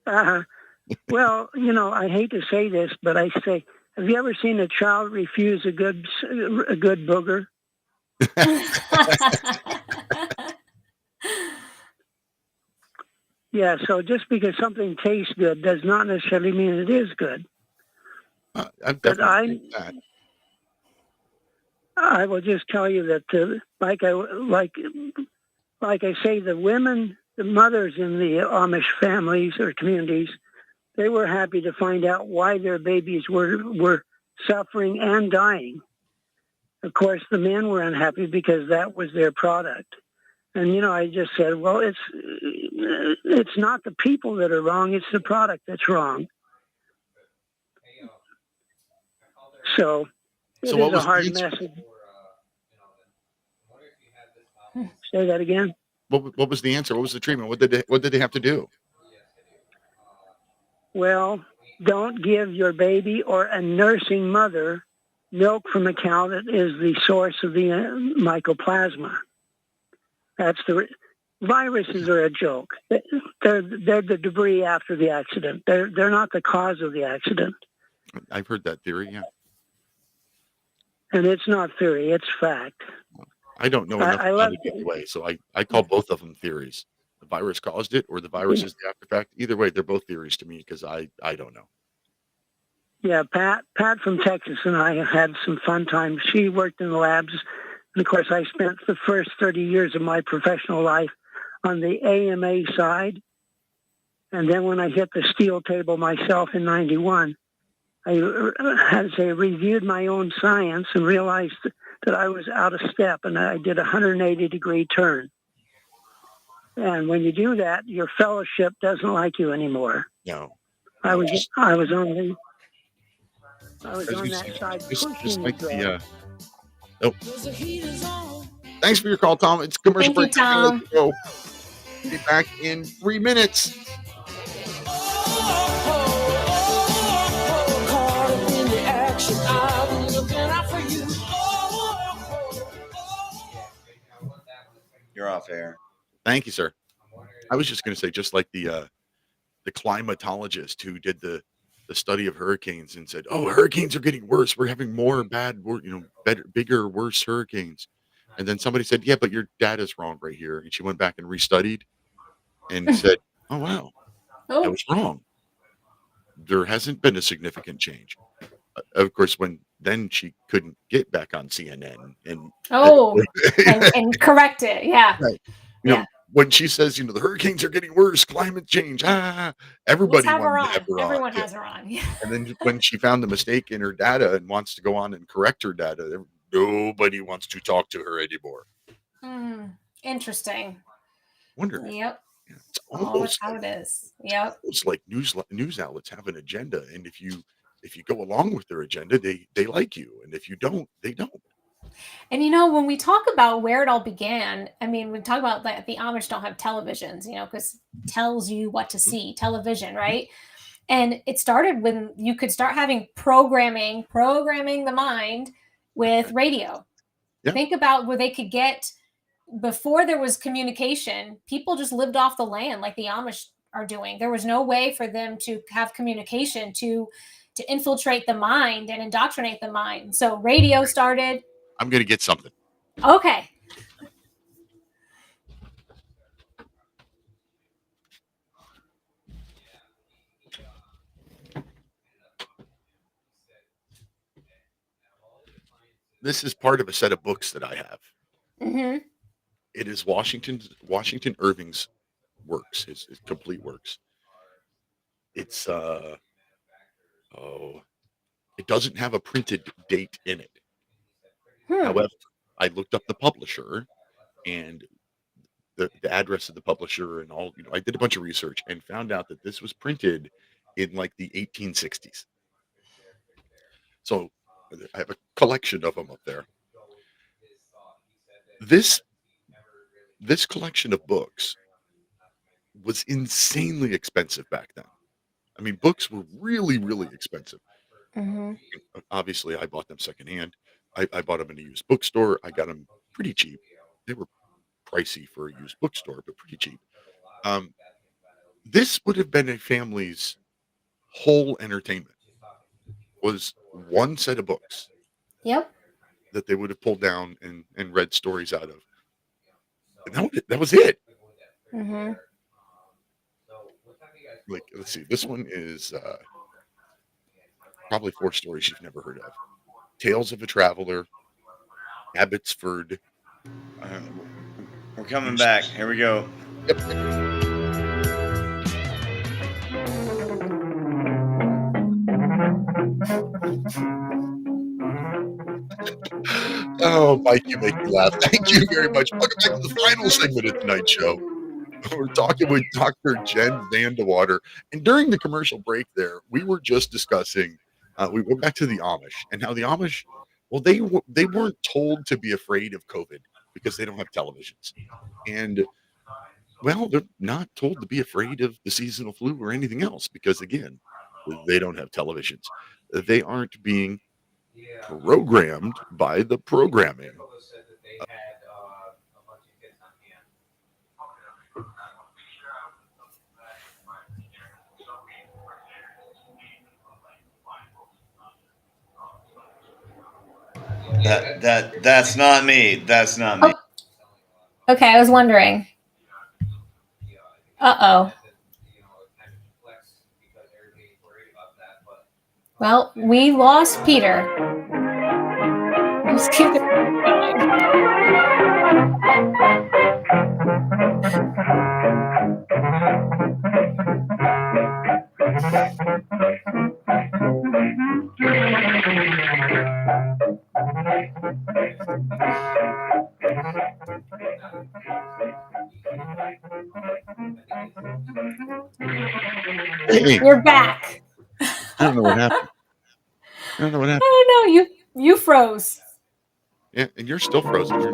Well, you know, I hate to say this, but I say, have you ever seen a child refuse a good booger? Yeah, so just because something tastes good does not necessarily mean it is good. I'm definitely that. I will just tell you that, like I say, the women, the mothers in the Amish families or communities, they were happy to find out why their babies were suffering and dying. Of course, the men were unhappy because that was their product. And, you know, I just said, well, it's not the people that are wrong, it's the product that's wrong. So it is a hard message. Say that again? What was the answer? What was the treatment? What did they have to do? Well, don't give your baby or a nursing mother milk from a cow that is the source of the mycoplasma. That's Viruses are a joke. They're the debris after the accident. They're not the cause of the accident. I've heard that theory, yeah. And it's not theory, it's fact. I don't know enough about it either way, so I call both of them theories. The virus caused it, or the virus is the after fact. Either way, they're both theories to me because I don't know. Yeah, Pat from Texas and I had some fun times. She worked in the labs, and of course I spent the first 30 years of my professional life on the AMA side. And then when I hit the steel table myself in 91, I reviewed my own science and realized that I was out of step, and I did a 180-degree turn. And when you do that, your fellowship doesn't like you anymore. No. I was on that side just like the Thanks for your call, Tom. It's commercial break. Tom. We'll be back in 3 minutes. You're off air. Thank you, sir. I was just going to say, just like the climatologist who did the study of hurricanes and said, "Oh, hurricanes are getting worse. We're having more better, bigger, worse hurricanes." And then somebody said, "Yeah, but your data's wrong right here." And she went back and restudied and said, "Oh, wow, I was wrong. There hasn't been a significant change." Of course, then she couldn't get back on CNN and correct it. Yeah. Right. You know, when she says, the hurricanes are getting worse, climate change, everybody have her wanted to on. have her Everyone on. has her on. Yeah. And then when she found the mistake in her data and wants to go on and correct her data, nobody wants to talk to her anymore. Interesting. Wonder. Yep. Yeah, it's almost how it is. Yep. It's like news outlets have an agenda, and if you go along with their agenda, they like you, and if you don't, they don't. And when we talk about where it all began, I mean, we talk about that the Amish don't have televisions, because it tells you what to see, television, right? And it started when you could start having programming the mind with radio. Yeah. Think about where they could get, before there was communication, people just lived off the land like the Amish are doing. There was no way for them to have communication to infiltrate the mind and indoctrinate the mind. So radio started. I'm going to get something. Okay. This is part of a set of books that I have. Mm-hmm. It is Washington Irving's works, his complete works. It's it doesn't have a printed date in it. However, I looked up the publisher and the address of the publisher and all, I did a bunch of research and found out that this was printed in like the 1860s. So I have a collection of them up there. This collection of books was insanely expensive back then. I mean, books were really, really expensive. Mm-hmm. Obviously, I bought them secondhand. I bought them in a used bookstore. I got them pretty cheap. They were pricey for a used bookstore, but pretty cheap. This would have been a family's whole entertainment. Was one set of books. Yep. That they would have pulled down and read stories out of. And that was it. Mm-hmm. Like, let's see. This one is probably 4 stories you've never heard of. Tales of a Traveler, Abbotsford. We're coming back. Here we go. Yep. Oh, Mike, you make me laugh. Thank you very much. Welcome back to the final segment of tonight's show. We're talking with Dr. Jen VanDeWater. And during the commercial break there, we were just discussing, we went back to the Amish and how the Amish, well, they weren't told to be afraid of COVID because they don't have televisions. And, well, they're not told to be afraid of the seasonal flu or anything else because, again, they don't have televisions. They aren't being programmed by the programming. That's not me. That's not me. Oh. Okay, I was wondering. Uh-oh. Well, we lost Peter. Let's keep it going. Hey. You're back. I don't know what happened. I don't know. You froze. Yeah, and you're still frozen. Oh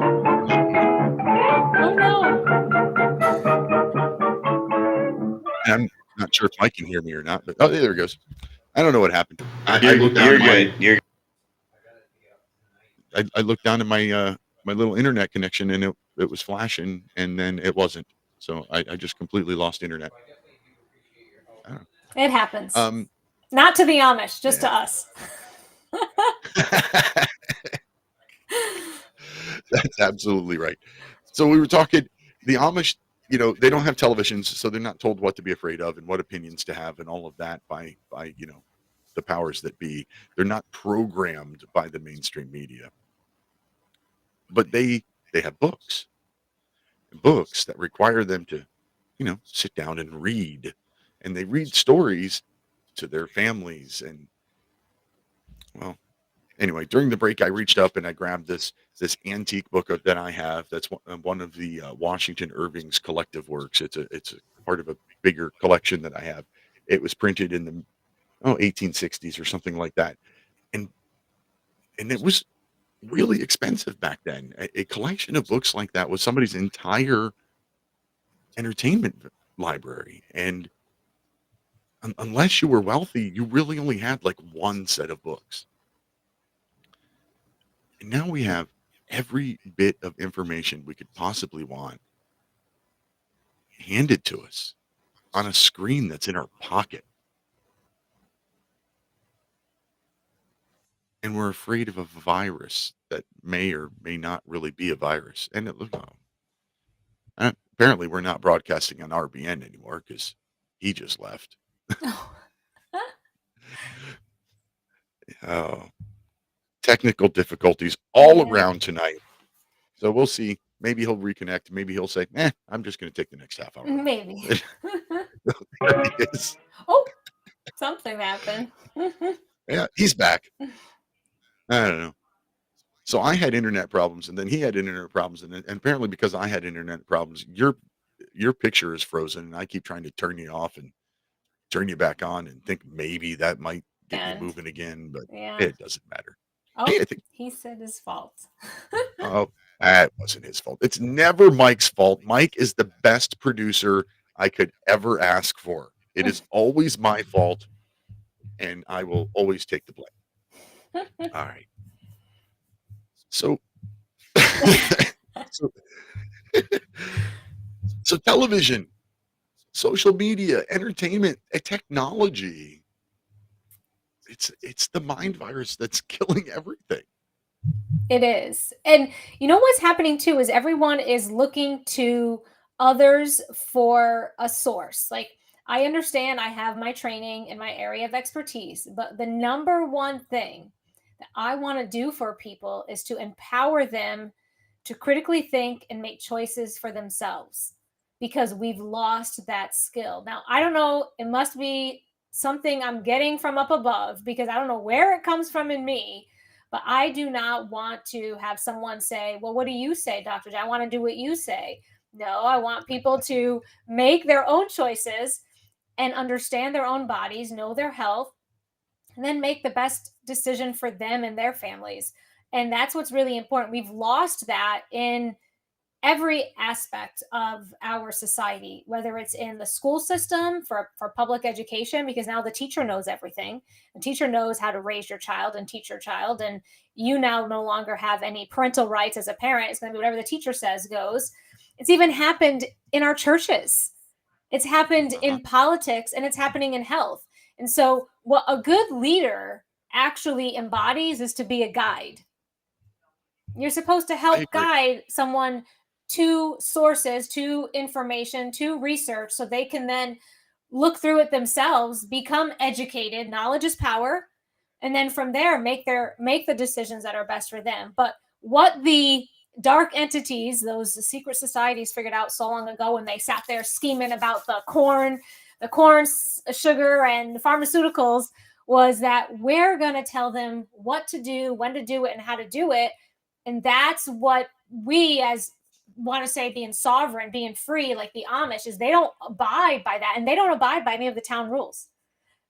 no. I'm not sure if Mike can hear me or not, but oh, there it goes. I don't know what happened. You're good. I looked down at my my little internet connection, and it was flashing, and then it wasn't. So I just completely lost internet. It happens. Not to the Amish, just to us. That's absolutely right. So we were talking, the Amish, they don't have televisions, so they're not told what to be afraid of and what opinions to have and all of that by the powers that be. They're not programmed by the mainstream media. But they have books that require them to, sit down and read. And they read stories to their families. And, well, anyway, during the break, I reached up and I grabbed this antique book that I have. That's one of the Washington Irving's collective works. It's a part of a bigger collection that I have. It was printed in the 1860s or something like that, and it was really expensive back then. A collection of books like that was somebody's entire entertainment library, and unless you were wealthy, you really only had like one set of books. And now we have every bit of information we could possibly want handed to us on a screen that's in our pocket. And we're afraid of a virus that may or may not really be a virus. And apparently we're not broadcasting on RBN anymore because he just left. Oh, technical difficulties all around tonight. So we'll see. Maybe he'll reconnect. Maybe he'll say, I'm just going to take the next half hour. Maybe. There he is. Oh, something happened. Yeah, he's back. I don't know. So I had internet problems, and then he had internet problems, and apparently because I had internet problems, your picture is frozen, and I keep trying to turn you off and turn you back on, and think maybe that might get you moving again, but it doesn't matter. Oh, hey, I think, he said his fault. Oh, that wasn't his fault. It's never Mike's fault. Mike is the best producer I could ever ask for. It is always my fault, and I will always take the blame. All right. So, so television, social media, entertainment, technology. It's the mind virus that's killing everything. It is. And you know what's happening too is everyone is looking to others for a source. Like, I understand I have my training in my area of expertise, but the number one thing that I want to do for people is to empower them to critically think and make choices for themselves, because we've lost that skill. Now, I don't know, it must be something I'm getting from up above, because I don't know where it comes from in me, but I do not want to have someone say, well, what do you say, Dr. J? I want to do what you say. No, I want people to make their own choices and understand their own bodies, know their health, and then make the best decision for them and their families. And that's what's really important. We've lost that in every aspect of our society, whether it's in the school system for public education, because now the teacher knows everything. The teacher knows how to raise your child and teach your child. And you now no longer have any parental rights as a parent. It's going to be whatever the teacher says goes. It's even happened in our churches. It's happened in politics, and it's happening in health. And so what a good leader actually embodies is to be a guide. You're supposed to help guide someone to sources, to information, to research, so they can then look through it themselves, become educated. Knowledge is power, and then from there make the decisions that are best for them. But what the dark entities, those secret societies, figured out so long ago when they sat there scheming about the corn, sugar, and pharmaceuticals, was that we're going to tell them what to do, when to do it, and how to do it. And that's what we, as want to say, being sovereign, being free, like the Amish, is they don't abide by that, and they don't abide by any of the town rules.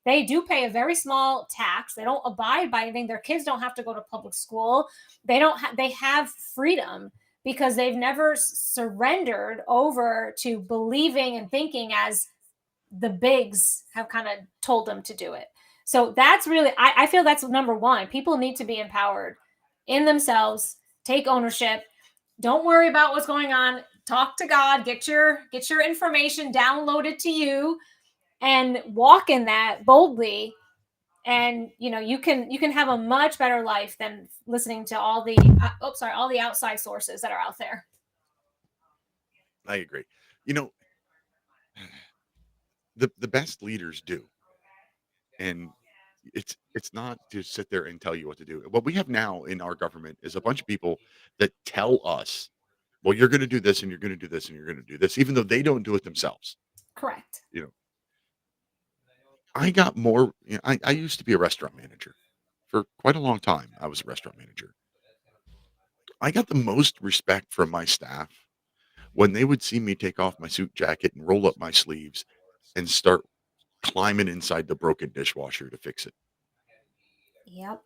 They do pay a very small tax. They don't abide by anything. Their kids don't have to go to public school. They have freedom because they've never surrendered over to believing and thinking as the bigs have kind of told them to do it. So that's really, I feel that's number one. People need to be empowered in themselves, take ownership. Don't worry about what's going on. Talk to God, get your information downloaded to you, and walk in that boldly. And you can have a much better life than listening to all the all the outside sources that are out there. I agree. The best leaders do. And it's not to sit there and tell you what to do. What we have now in our government is a bunch of people that tell us, well, you're going to do this and you're going to do this and you're going to do this, even though they don't do it themselves. Correct. I got more. I used to be a restaurant manager for quite a long time. I was a restaurant manager. I got the most respect from my staff when they would see me take off my suit jacket and roll up my sleeves and start climbing inside the broken dishwasher to fix it. Yep.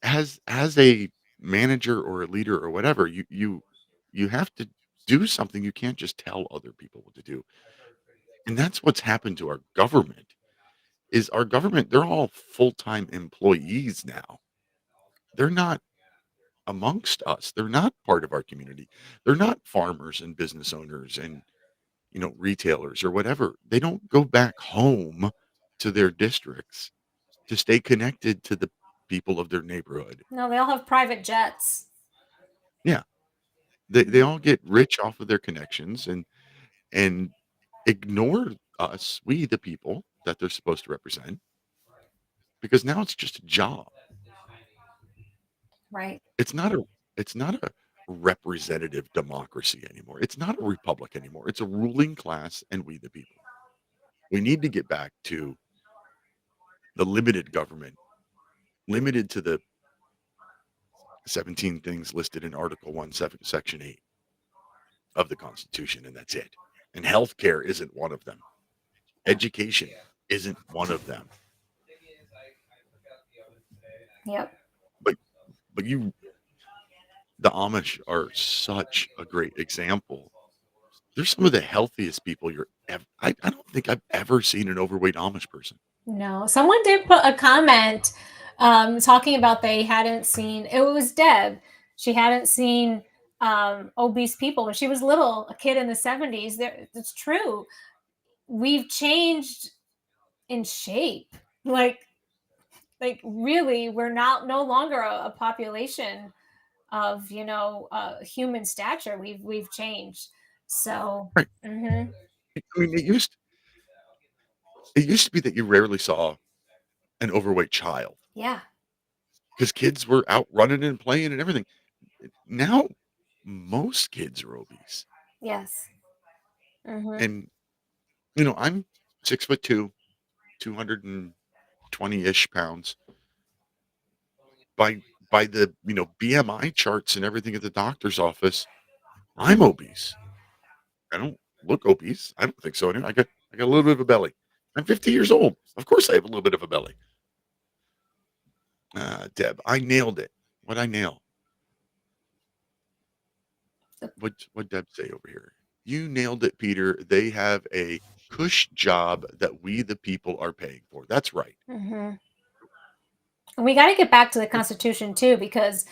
As a manager or a leader or whatever, you have to do something. You can't just tell other people what to do. And that's what's happened to our government. Is our government, they're all full-time employees now. They're not amongst us. They're not part of our community. They're not farmers and business owners and retailers or whatever. They don't go back home to their districts to stay connected to the people of their neighborhood. No, they all have private jets. Yeah. They all get rich off of their connections and ignore us, we the people that they're supposed to represent, because now it's just a job. Right. It's not a representative democracy anymore. It's not a republic anymore. It's a ruling class and we the people. We need to get back to the limited government, limited to the 17 things listed in Article 1, Section 8 of the Constitution, and that's it. And healthcare isn't one of them. Education isn't one of them. Yep. But the Amish are such a great example. They're some of the healthiest people I don't think I've ever seen an overweight Amish person. No, someone did put a comment talking about they hadn't seen, it was Deb. She hadn't seen obese people when she was little, a kid in the 70s. It's true. We've changed in shape. Like really, we're no longer a population of human stature. We've changed. So right. Mm-hmm. I mean, it used to be that you rarely saw an overweight child. Yeah. Because kids were out running and playing and everything. Now, most kids are obese. Yes. Mm-hmm. And I'm 6'2", 220-ish pounds. By the BMI charts and everything at the doctor's office, I'm obese. I don't look obese. I don't think so. Anyway, I got a little bit of a belly. I'm 50 years old. Of course, I have a little bit of a belly. Deb, I nailed it. What'd I nail? What Deb say over here? You nailed it, Peter. They have a cush job that we the people are paying for. That's right. Mm-hmm. And we got to get back to the Constitution too, because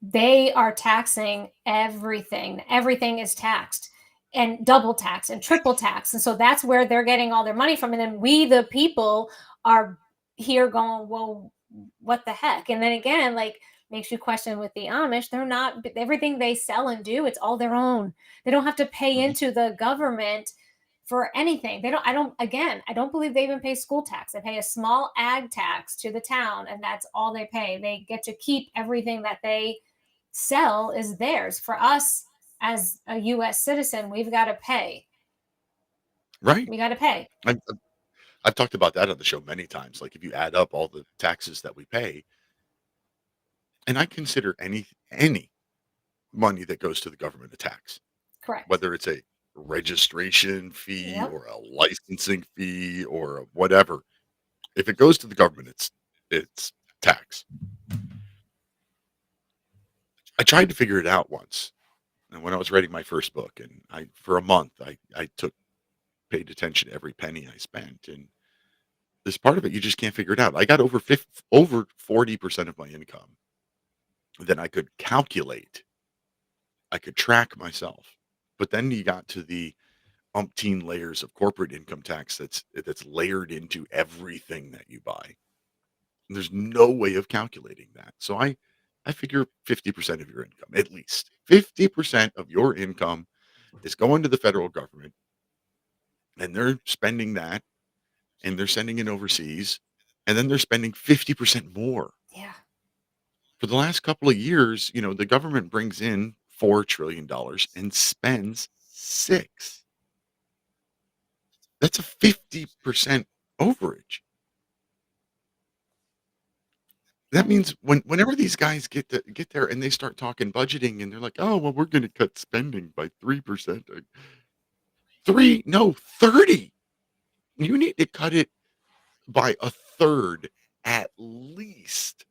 they are taxing everything. Everything is taxed and double tax and triple tax. And so that's where they're getting all their money from. And then we, the people, are here going, well, what the heck? And then again, like, makes you question with the Amish, they're not, everything they sell and do, it's all their own. They don't have to pay into the government for anything. They don't, I don't believe they even pay school tax. They pay a small ag tax to the town, and that's all they pay. They get to keep everything that they sell is theirs. For us as a US citizen, we've got to pay. Right. We got to pay. I've talked about that on the show many times. Like if you add up all the taxes that we pay, and I consider any money that goes to the government a tax. Correct. Whether it's a registration fee or a licensing fee or whatever. If it goes to the government, it's tax. I tried to figure it out once. And when I was writing my first book, and for a month I paid attention to every penny I spent, and this part of it you just can't figure it out. I got over 40% of my income. Then I could calculate. I could track myself. But then you got to the umpteen layers of corporate income tax that's layered into everything that you buy. And there's no way of calculating that. So I figure 50% of your income, at least 50% of your income is going to the federal government, and they're spending that, and they're sending it overseas, and then they're spending 50% more. Yeah. For the last couple of years, the government brings in $4 trillion and spends $6. That's a 50% overage. That means whenever these guys get there and they start talking budgeting and they're like, oh, well, we're going to cut spending by 3%. 30. You need to cut it by a third at least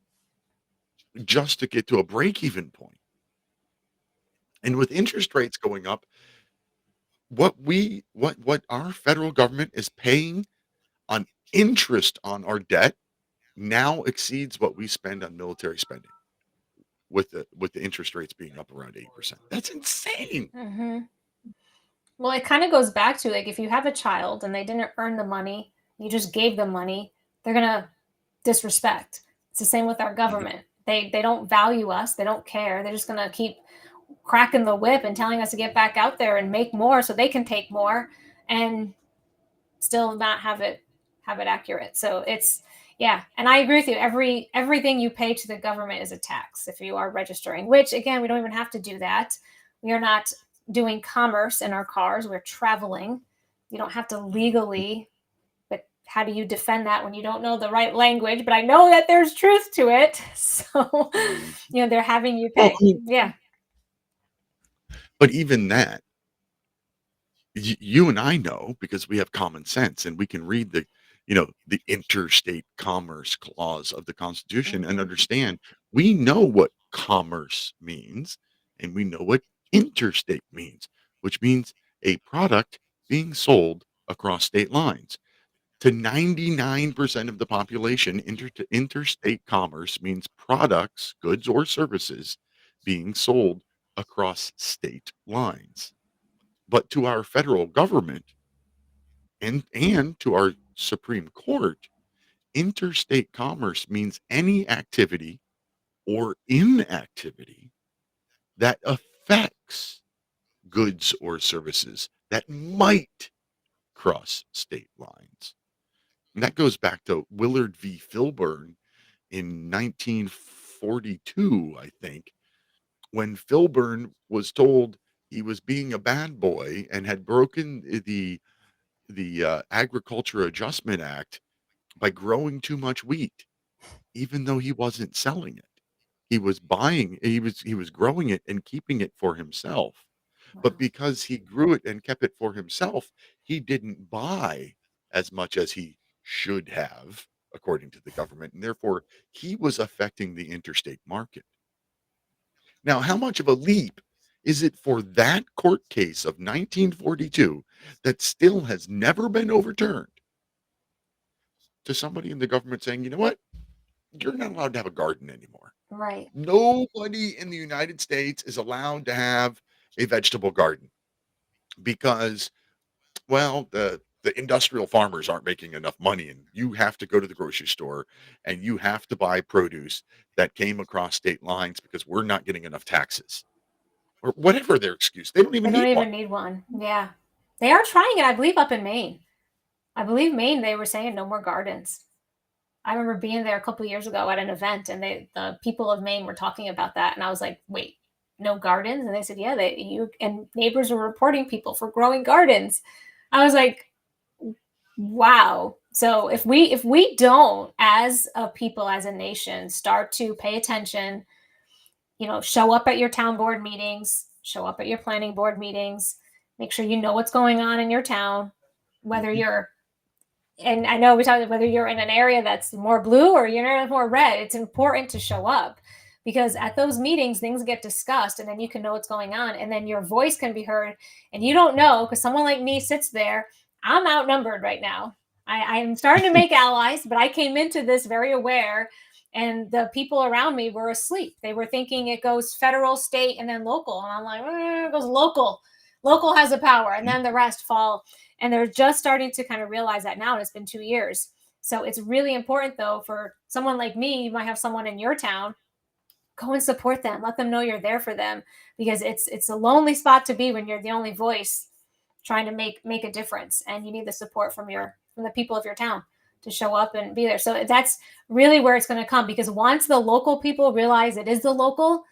just to get to a break-even point. And with interest rates going up, what our federal government is paying on interest on our debt now exceeds what we spend on military spending, with the interest rates being up around 8%. That's insane. Mm-hmm. Well, it kind of goes back to, like, if you have a child and they didn't earn the money, you just gave them money, they're gonna disrespect. It's the same with our government. They don't value us. They don't care. They're just gonna keep cracking the whip and telling us to get back out there and make more so they can take more and still not have it accurate. So it's, yeah. And I agree with you. Everything you pay to the government is a tax if you are registering, which again, we don't even have to do that. We are not doing commerce in our cars. We're traveling. You don't have to legally, but how do you defend that when you don't know the right language? But I know that there's truth to it. So, they're having you pay. Yeah. But even that, you and I know, because we have common sense and we can read the interstate commerce clause of the Constitution and understand, we know what commerce means and we know what interstate means, which means a product being sold across state lines. To 99% of the population, interstate commerce means products, goods, or services being sold across state lines. But to our federal government and to our Supreme Court, interstate commerce means any activity or inactivity that affects goods or services that might cross state lines. And that goes back to Willard v. Filburn in 1942, I think, when Filburn was told he was being a bad boy and had broken the Agriculture Adjustment Act by growing too much wheat, even though he wasn't selling it. He was growing it and keeping it for himself. Wow. But because he grew it and kept it for himself, he didn't buy as much as he should have, according to the government, and therefore he was affecting the interstate market. Now, how much of a leap is it for that court case of 1942 that still has never been overturned to somebody in the government saying, you know what? You're not allowed to have a garden anymore. Right. Nobody in the United States is allowed to have a vegetable garden because, well, the the industrial farmers aren't making enough money, and you have to go to the grocery store and you have to buy produce that came across state lines because we're not getting enough taxes or whatever their excuse. They don't They even don't need one. even need one. Yeah. They are trying it, I believe, up in Maine. I believe Maine, they were saying no more gardens. I remember being there a couple of years ago at an event, and the people of Maine were talking about that, and I was like, "Wait, no gardens?" And they said, "Yeah, you and neighbors were reporting people for growing gardens." I was like, "Wow." So if we don't, as a people, as a nation, start to pay attention, show up at your town board meetings, show up at your planning board meetings, make sure you know what's going on in your town, whether you're and I know we talked about whether you're in an area that's more blue or you're in an area more red, it's important to show up because at those meetings, things get discussed and then you can know what's going on and then your voice can be heard. And you don't know because someone like me sits there, I'm outnumbered right now. I'm starting to make allies, but I came into this very aware and the people around me were asleep. They were thinking it goes federal, state, and then local. And I'm like, it goes local. Local has the power and then the rest fall. And they're just starting to kind of realize that now, and it's been 2 years. So it's really important, though, for someone like me, you might have someone in your town, go and support them. Let them know you're there for them because it's a lonely spot to be when you're the only voice trying to make a difference, and you need the support from the people of your town to show up and be there. So that's really where it's going to come because once the local people realize it is the local,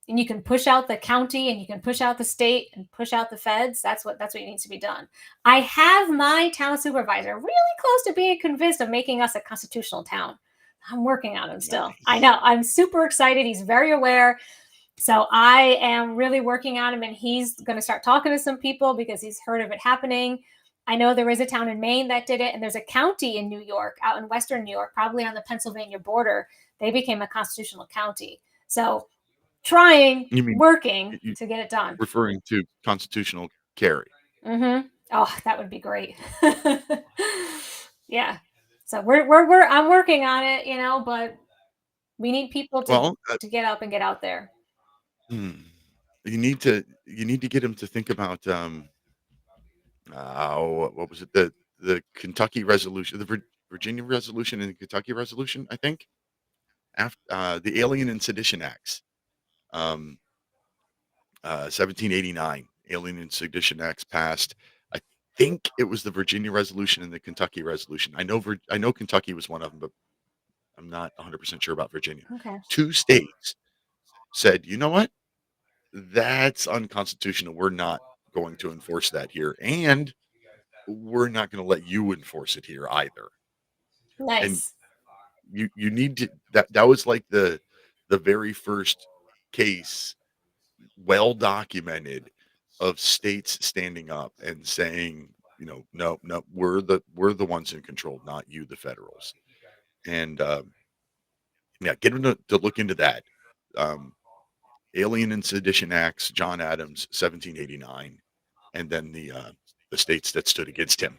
and you can push out the county and you can push out the state and push out the feds. That's what needs to be done. I have my town supervisor really close to being convinced of making us a constitutional town. I'm working on him still. Nice. I know. I'm super excited. He's very aware. So I am really working on him and he's going to start talking to some people because he's heard of it happening. I know there is a town in Maine that did it and there's a county in New York, out in Western New York, probably on the Pennsylvania border. They became a constitutional county. So working to get it done. Referring to constitutional carry. Mm-hmm. Oh, that would be great. Yeah. So I'm working on it, but we need people to get up and get out there. You need to get them to think about what was it, the Kentucky resolution, the Virginia resolution and the Kentucky resolution, I think, after the Alien and Sedition Acts. 1789 Alien and Sedition Acts passed. I think it was the Virginia resolution and the Kentucky resolution. I know Kentucky was one of them, but I'm not 100% sure about Virginia. Okay. 2 states said, you know what? That's unconstitutional. We're not going to enforce that here. And we're not going to let you enforce it here either. Nice. And you need to, that was like the very first case, well documented, of states standing up and saying, no, we're the ones in control, not you, the federals. And get them to look into that. Alien and Sedition Acts, John Adams, 1789, and then the states that stood against him.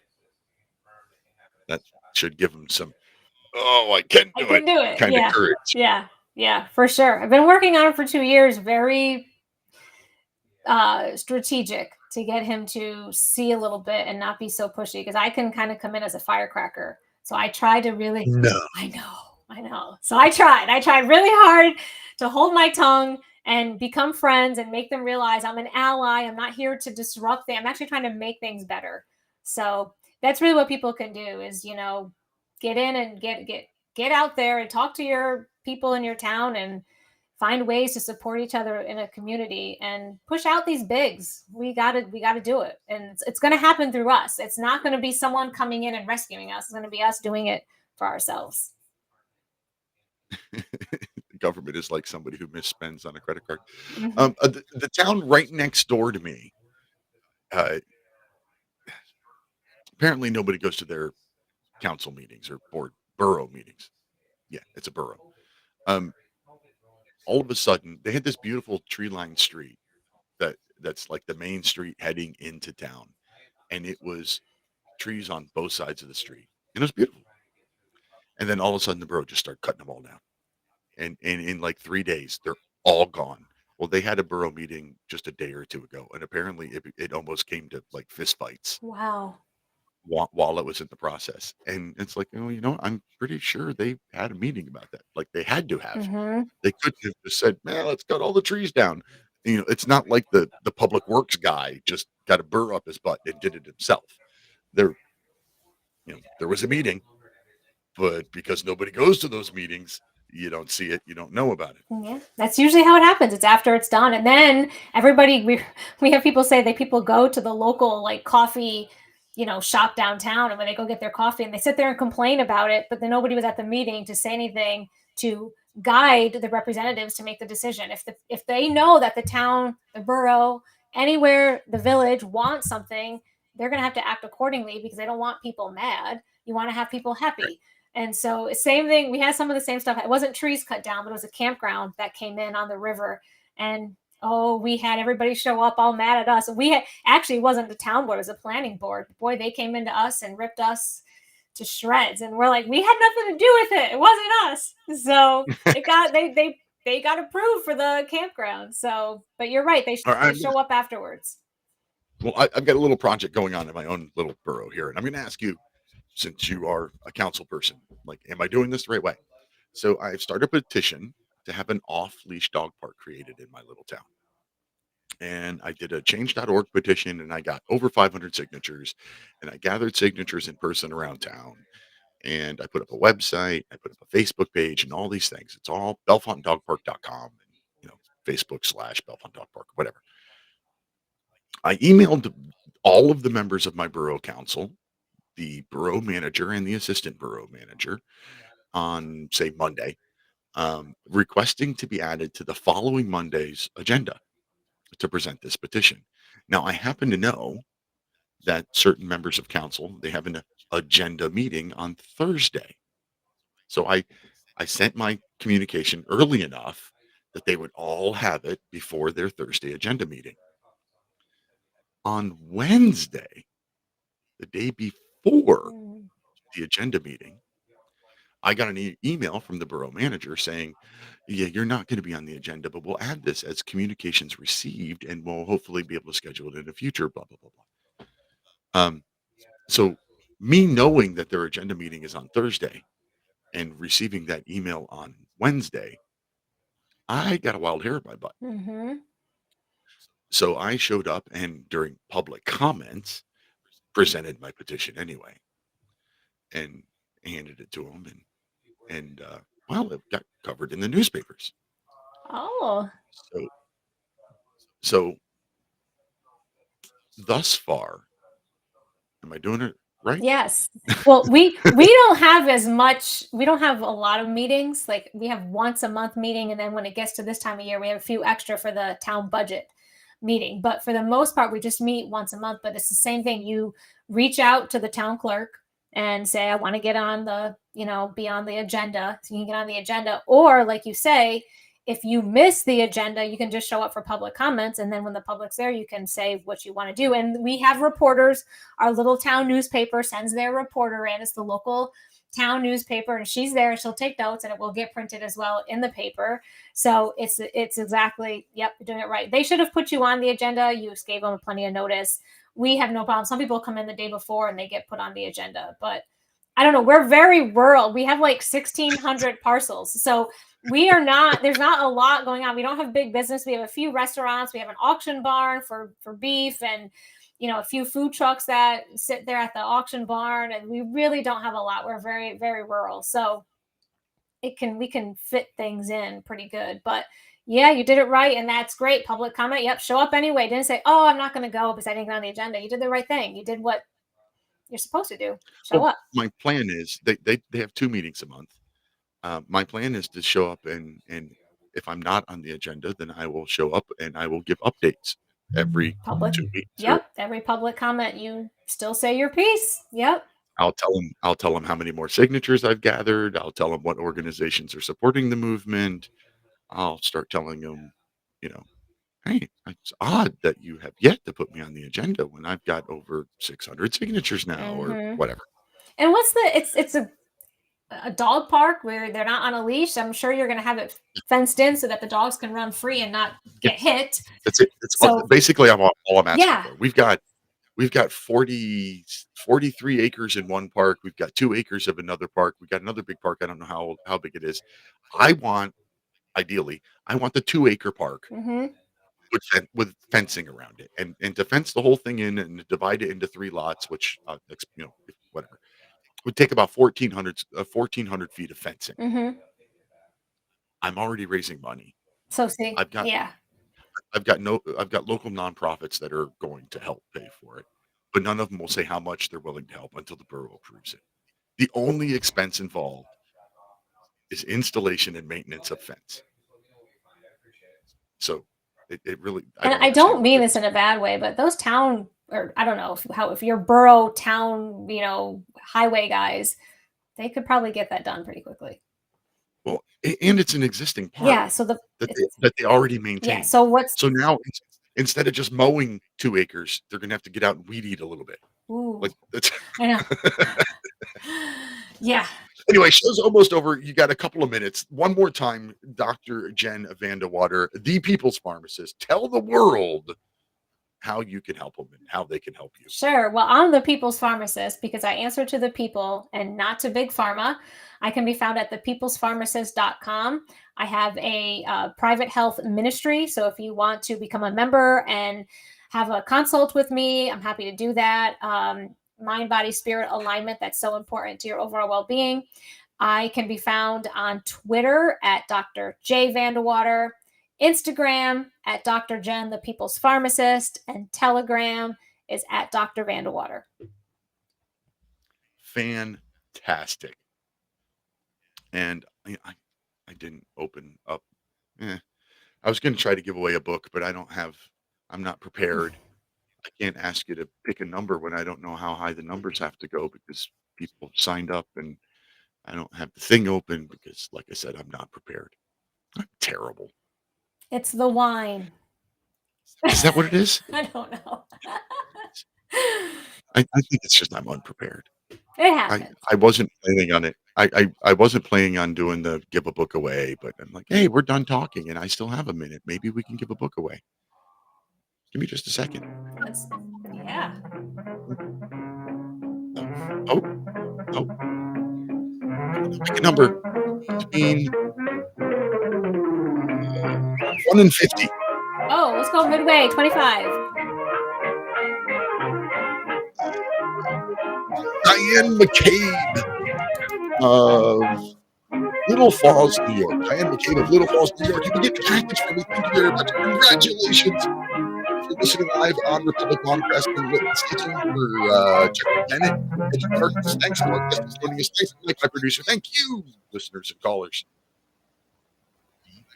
That should give them some, I can do it kind of courage. Yeah, for sure. I've been working on it for 2 years, very strategic to get him to see a little bit and not be so pushy because I can kind of come in as a firecracker. So I try to really, no, I know. So I tried really hard to hold my tongue and become friends and make them realize I'm an ally. I'm not here to disrupt them. I'm actually trying to make things better. So that's really what people can do is, get in and get out there and talk to your people in your town and find ways to support each other in a community and push out these bigs. We got to do it. And it's going to happen through us. It's not going to be someone coming in and rescuing us. It's going to be us doing it for ourselves. The government is like somebody who misspends on a credit card. Mm-hmm. The town right next door to me, apparently nobody goes to their council meetings or borough meetings. Yeah, it's a borough. All of a sudden, they had this beautiful tree-lined street that's like the main street heading into town, and it was trees on both sides of the street, and it was beautiful. And then all of a sudden, the borough just started cutting them all down, and in like 3 days, they're all gone. Well, they had a borough meeting just a day or two ago, and apparently it almost came to like fist fights. Wow. while it was in the process. And it's like, I'm pretty sure they had a meeting about that. Like they had to have. They couldn't have just said, man, let's cut all the trees down. It's not like the public works guy just got a burr up his butt and did it himself. There was a meeting, but because nobody goes to those meetings, you don't see it, you don't know about it. Yeah, that's usually how it happens. It's after it's done, and then we have people say that people go to the local like coffee, shop downtown, and when they go get their coffee, and they sit there and complain about it, but then nobody was at the meeting to say anything to guide the representatives to make the decision. If they know that the town, the borough, anywhere, the village wants something, they're going to have to act accordingly because they don't want people mad. You want to have people happy. And so same thing, we had some of the same stuff. It wasn't trees cut down, but it was a campground that came in on the river. And we had everybody show up all mad at us. It wasn't the town board, it was a planning board. Boy, they came into us and ripped us to shreds. And we're like, we had nothing to do with it. It wasn't us. So they got approved for the campground. So, but you're right. They show up afterwards. Well, I've got a little project going on in my own little borough here. And I'm going to ask you, since you are a council person, like, am I doing this the right way? So I've started a petition to have an off-leash dog park created in my little town. And I did a change.org petition and I got over 500 signatures, and I gathered signatures in person around town. And I put up a website, I put up a Facebook page and all these things. It's all bellefontaineDogPark.com and, Facebook/Bellefontaine Dog Park, whatever. I emailed all of the members of my borough council, the borough manager and the assistant borough manager on, say, Monday, requesting to be added to the following Monday's agenda to present this petition. Now, I happen to know that certain members of council, they have an agenda meeting on Thursday. So I sent my communication early enough that they would all have it before their Thursday agenda meeting. On Wednesday, the day before the agenda meeting, I got an email from the borough manager saying, yeah, you're not going to be on the agenda, but we'll add this as communications received and we'll hopefully be able to schedule it in the future, blah, blah, blah, blah. So me knowing that their agenda meeting is on Thursday and receiving that email on Wednesday, I got a wild hair in my butt. So I showed up and during public comments presented my petition anyway and handed it to them, and it got covered in the newspapers. So thus far, am I doing it right? Yes. Well, we don't have as much. We don't have a lot of meetings. Like we have once a month meeting, and then when it gets to this time of year, we have a few extra for the town budget meeting. But for the most part, we just meet once a month. But it's the same thing. You reach out to the town clerk and say, I want to get on the, be on the agenda. So you can get on the agenda. Or like you say, if you miss the agenda, you can just show up for public comments. And then when the public's there, you can say what you want to do. And we have reporters. Our little town newspaper sends their reporter in. It's the local town newspaper, and she's there and she'll take notes, and it will get printed as well in the paper. So it's exactly, yep, you're doing it right. They should have put you on the agenda. You gave them plenty of notice. We have no problem. Some people come in the day before and they get put on the agenda, but I don't know. We're very rural. We have like 1,600 parcels. So there's not a lot going on. We don't have big business. We have a few restaurants. We have an auction barn for beef and, a few food trucks that sit there at the auction barn. And we really don't have a lot. We're very, very rural. So we can fit things in pretty good, but yeah, you did it right. And that's great. Public comment. Yep. Show up anyway. Didn't say, oh, I'm not going to go because I didn't get on the agenda. You did the right thing. You did what you're supposed to do. Show up. My plan is they have 2 meetings a month. My plan is to show up and if I'm not on the agenda, then I will show up and I will give updates every 2 weeks. Yep. Every public comment, you still say your piece. Yep. I'll tell them how many more signatures I've gathered. I'll tell them what organizations are supporting the movement. I'll start telling them, hey, it's odd that you have yet to put me on the agenda when I've got over 600 signatures now or whatever. And it's a dog park where they're not on a leash. I'm sure you're going to have it fenced in so that the dogs can run free and not get hit. That's it. It's basically all I'm asking for. We've got 43 acres in one park. We've got 2 acres of another park. We've got another big park. I don't know how big it is. Ideally, I want the 2-acre park with fencing around it, and to fence the whole thing in and divide it into 3 lots, which whatever would take about 1,400 feet of fencing. I'm already raising money. So see, I've got local nonprofits that are going to help pay for it, but none of them will say how much they're willing to help until the borough approves it. The only expense involved is installation and maintenance of fence. So it really. I don't mean this in a bad way, but those town, or I don't know if your borough town, highway guys, they could probably get that done pretty quickly. Well, and it's an existing park. Yeah, so that they already maintain. Yeah, so now instead of just mowing 2 acres, they're gonna have to get out and weed eat a little bit. Ooh. Like that's. I know. Yeah. Anyway, show's almost over. You got a couple of minutes. One more time, Dr. Jen VanDeWater, the People's Pharmacist. Tell the world how you can help them and how they can help you. Sure. Well, I'm the People's Pharmacist because I answer to the people and not to Big Pharma. I can be found at thepeople'spharmacist.com. I have a private health ministry. So if you want to become a member and have a consult with me, I'm happy to do that. Mind, body, spirit alignment. That's so important to your overall well-being. I can be found on Twitter at Dr. J VanDeWater, Instagram at Dr. Jen, the People's Pharmacist, and Telegram is at Dr. VanDeWater. Fantastic. And I didn't open up. I was going to try to give away a book, but I'm not prepared. I can't ask you to pick a number when I don't know how high the numbers have to go because people signed up and I don't have the thing open because, like I said, I'm not prepared. I'm terrible. It's the wine. Is that what it is? I don't know. I think it's just I'm unprepared. It happens. I wasn't planning on it. I wasn't planning on doing the give a book away, but I'm like, hey, we're done talking and I still have a minute. Maybe we can give a book away. Give me just a second. Yeah. Oh. Pick a number between 1 and 50. Oh, let's go midway. 25. Diane McCabe of Little Falls, New York. Diane McCabe of Little Falls, New York. You can get the package from me. Thank you very much. Congratulations. If you're listening live on Republic Podcast and stay tuned for Chuck Bennett. Thanks for our guests joining us. Thanks to my producer. Thank you, listeners and callers.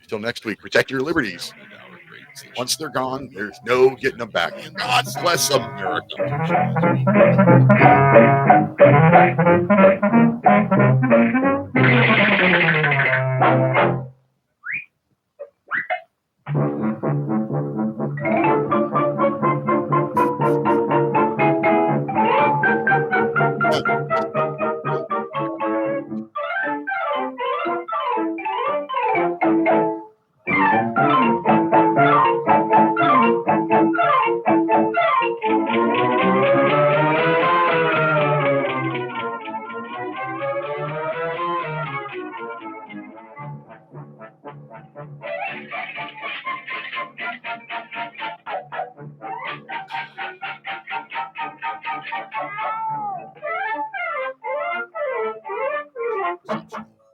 Until next week, protect your liberties. Once they're gone, there's no getting them back. God bless America.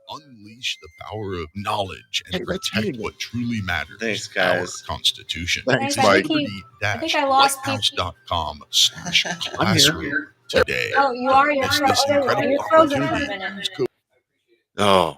Unleash the power of knowledge and protect what truly matters. Thanks, guys. Our Constitution. Thanks, Mike. I think I lost Lighthouse.com/classroom today. Oh, you are? You're This incredible frozen. opportunity. Oh,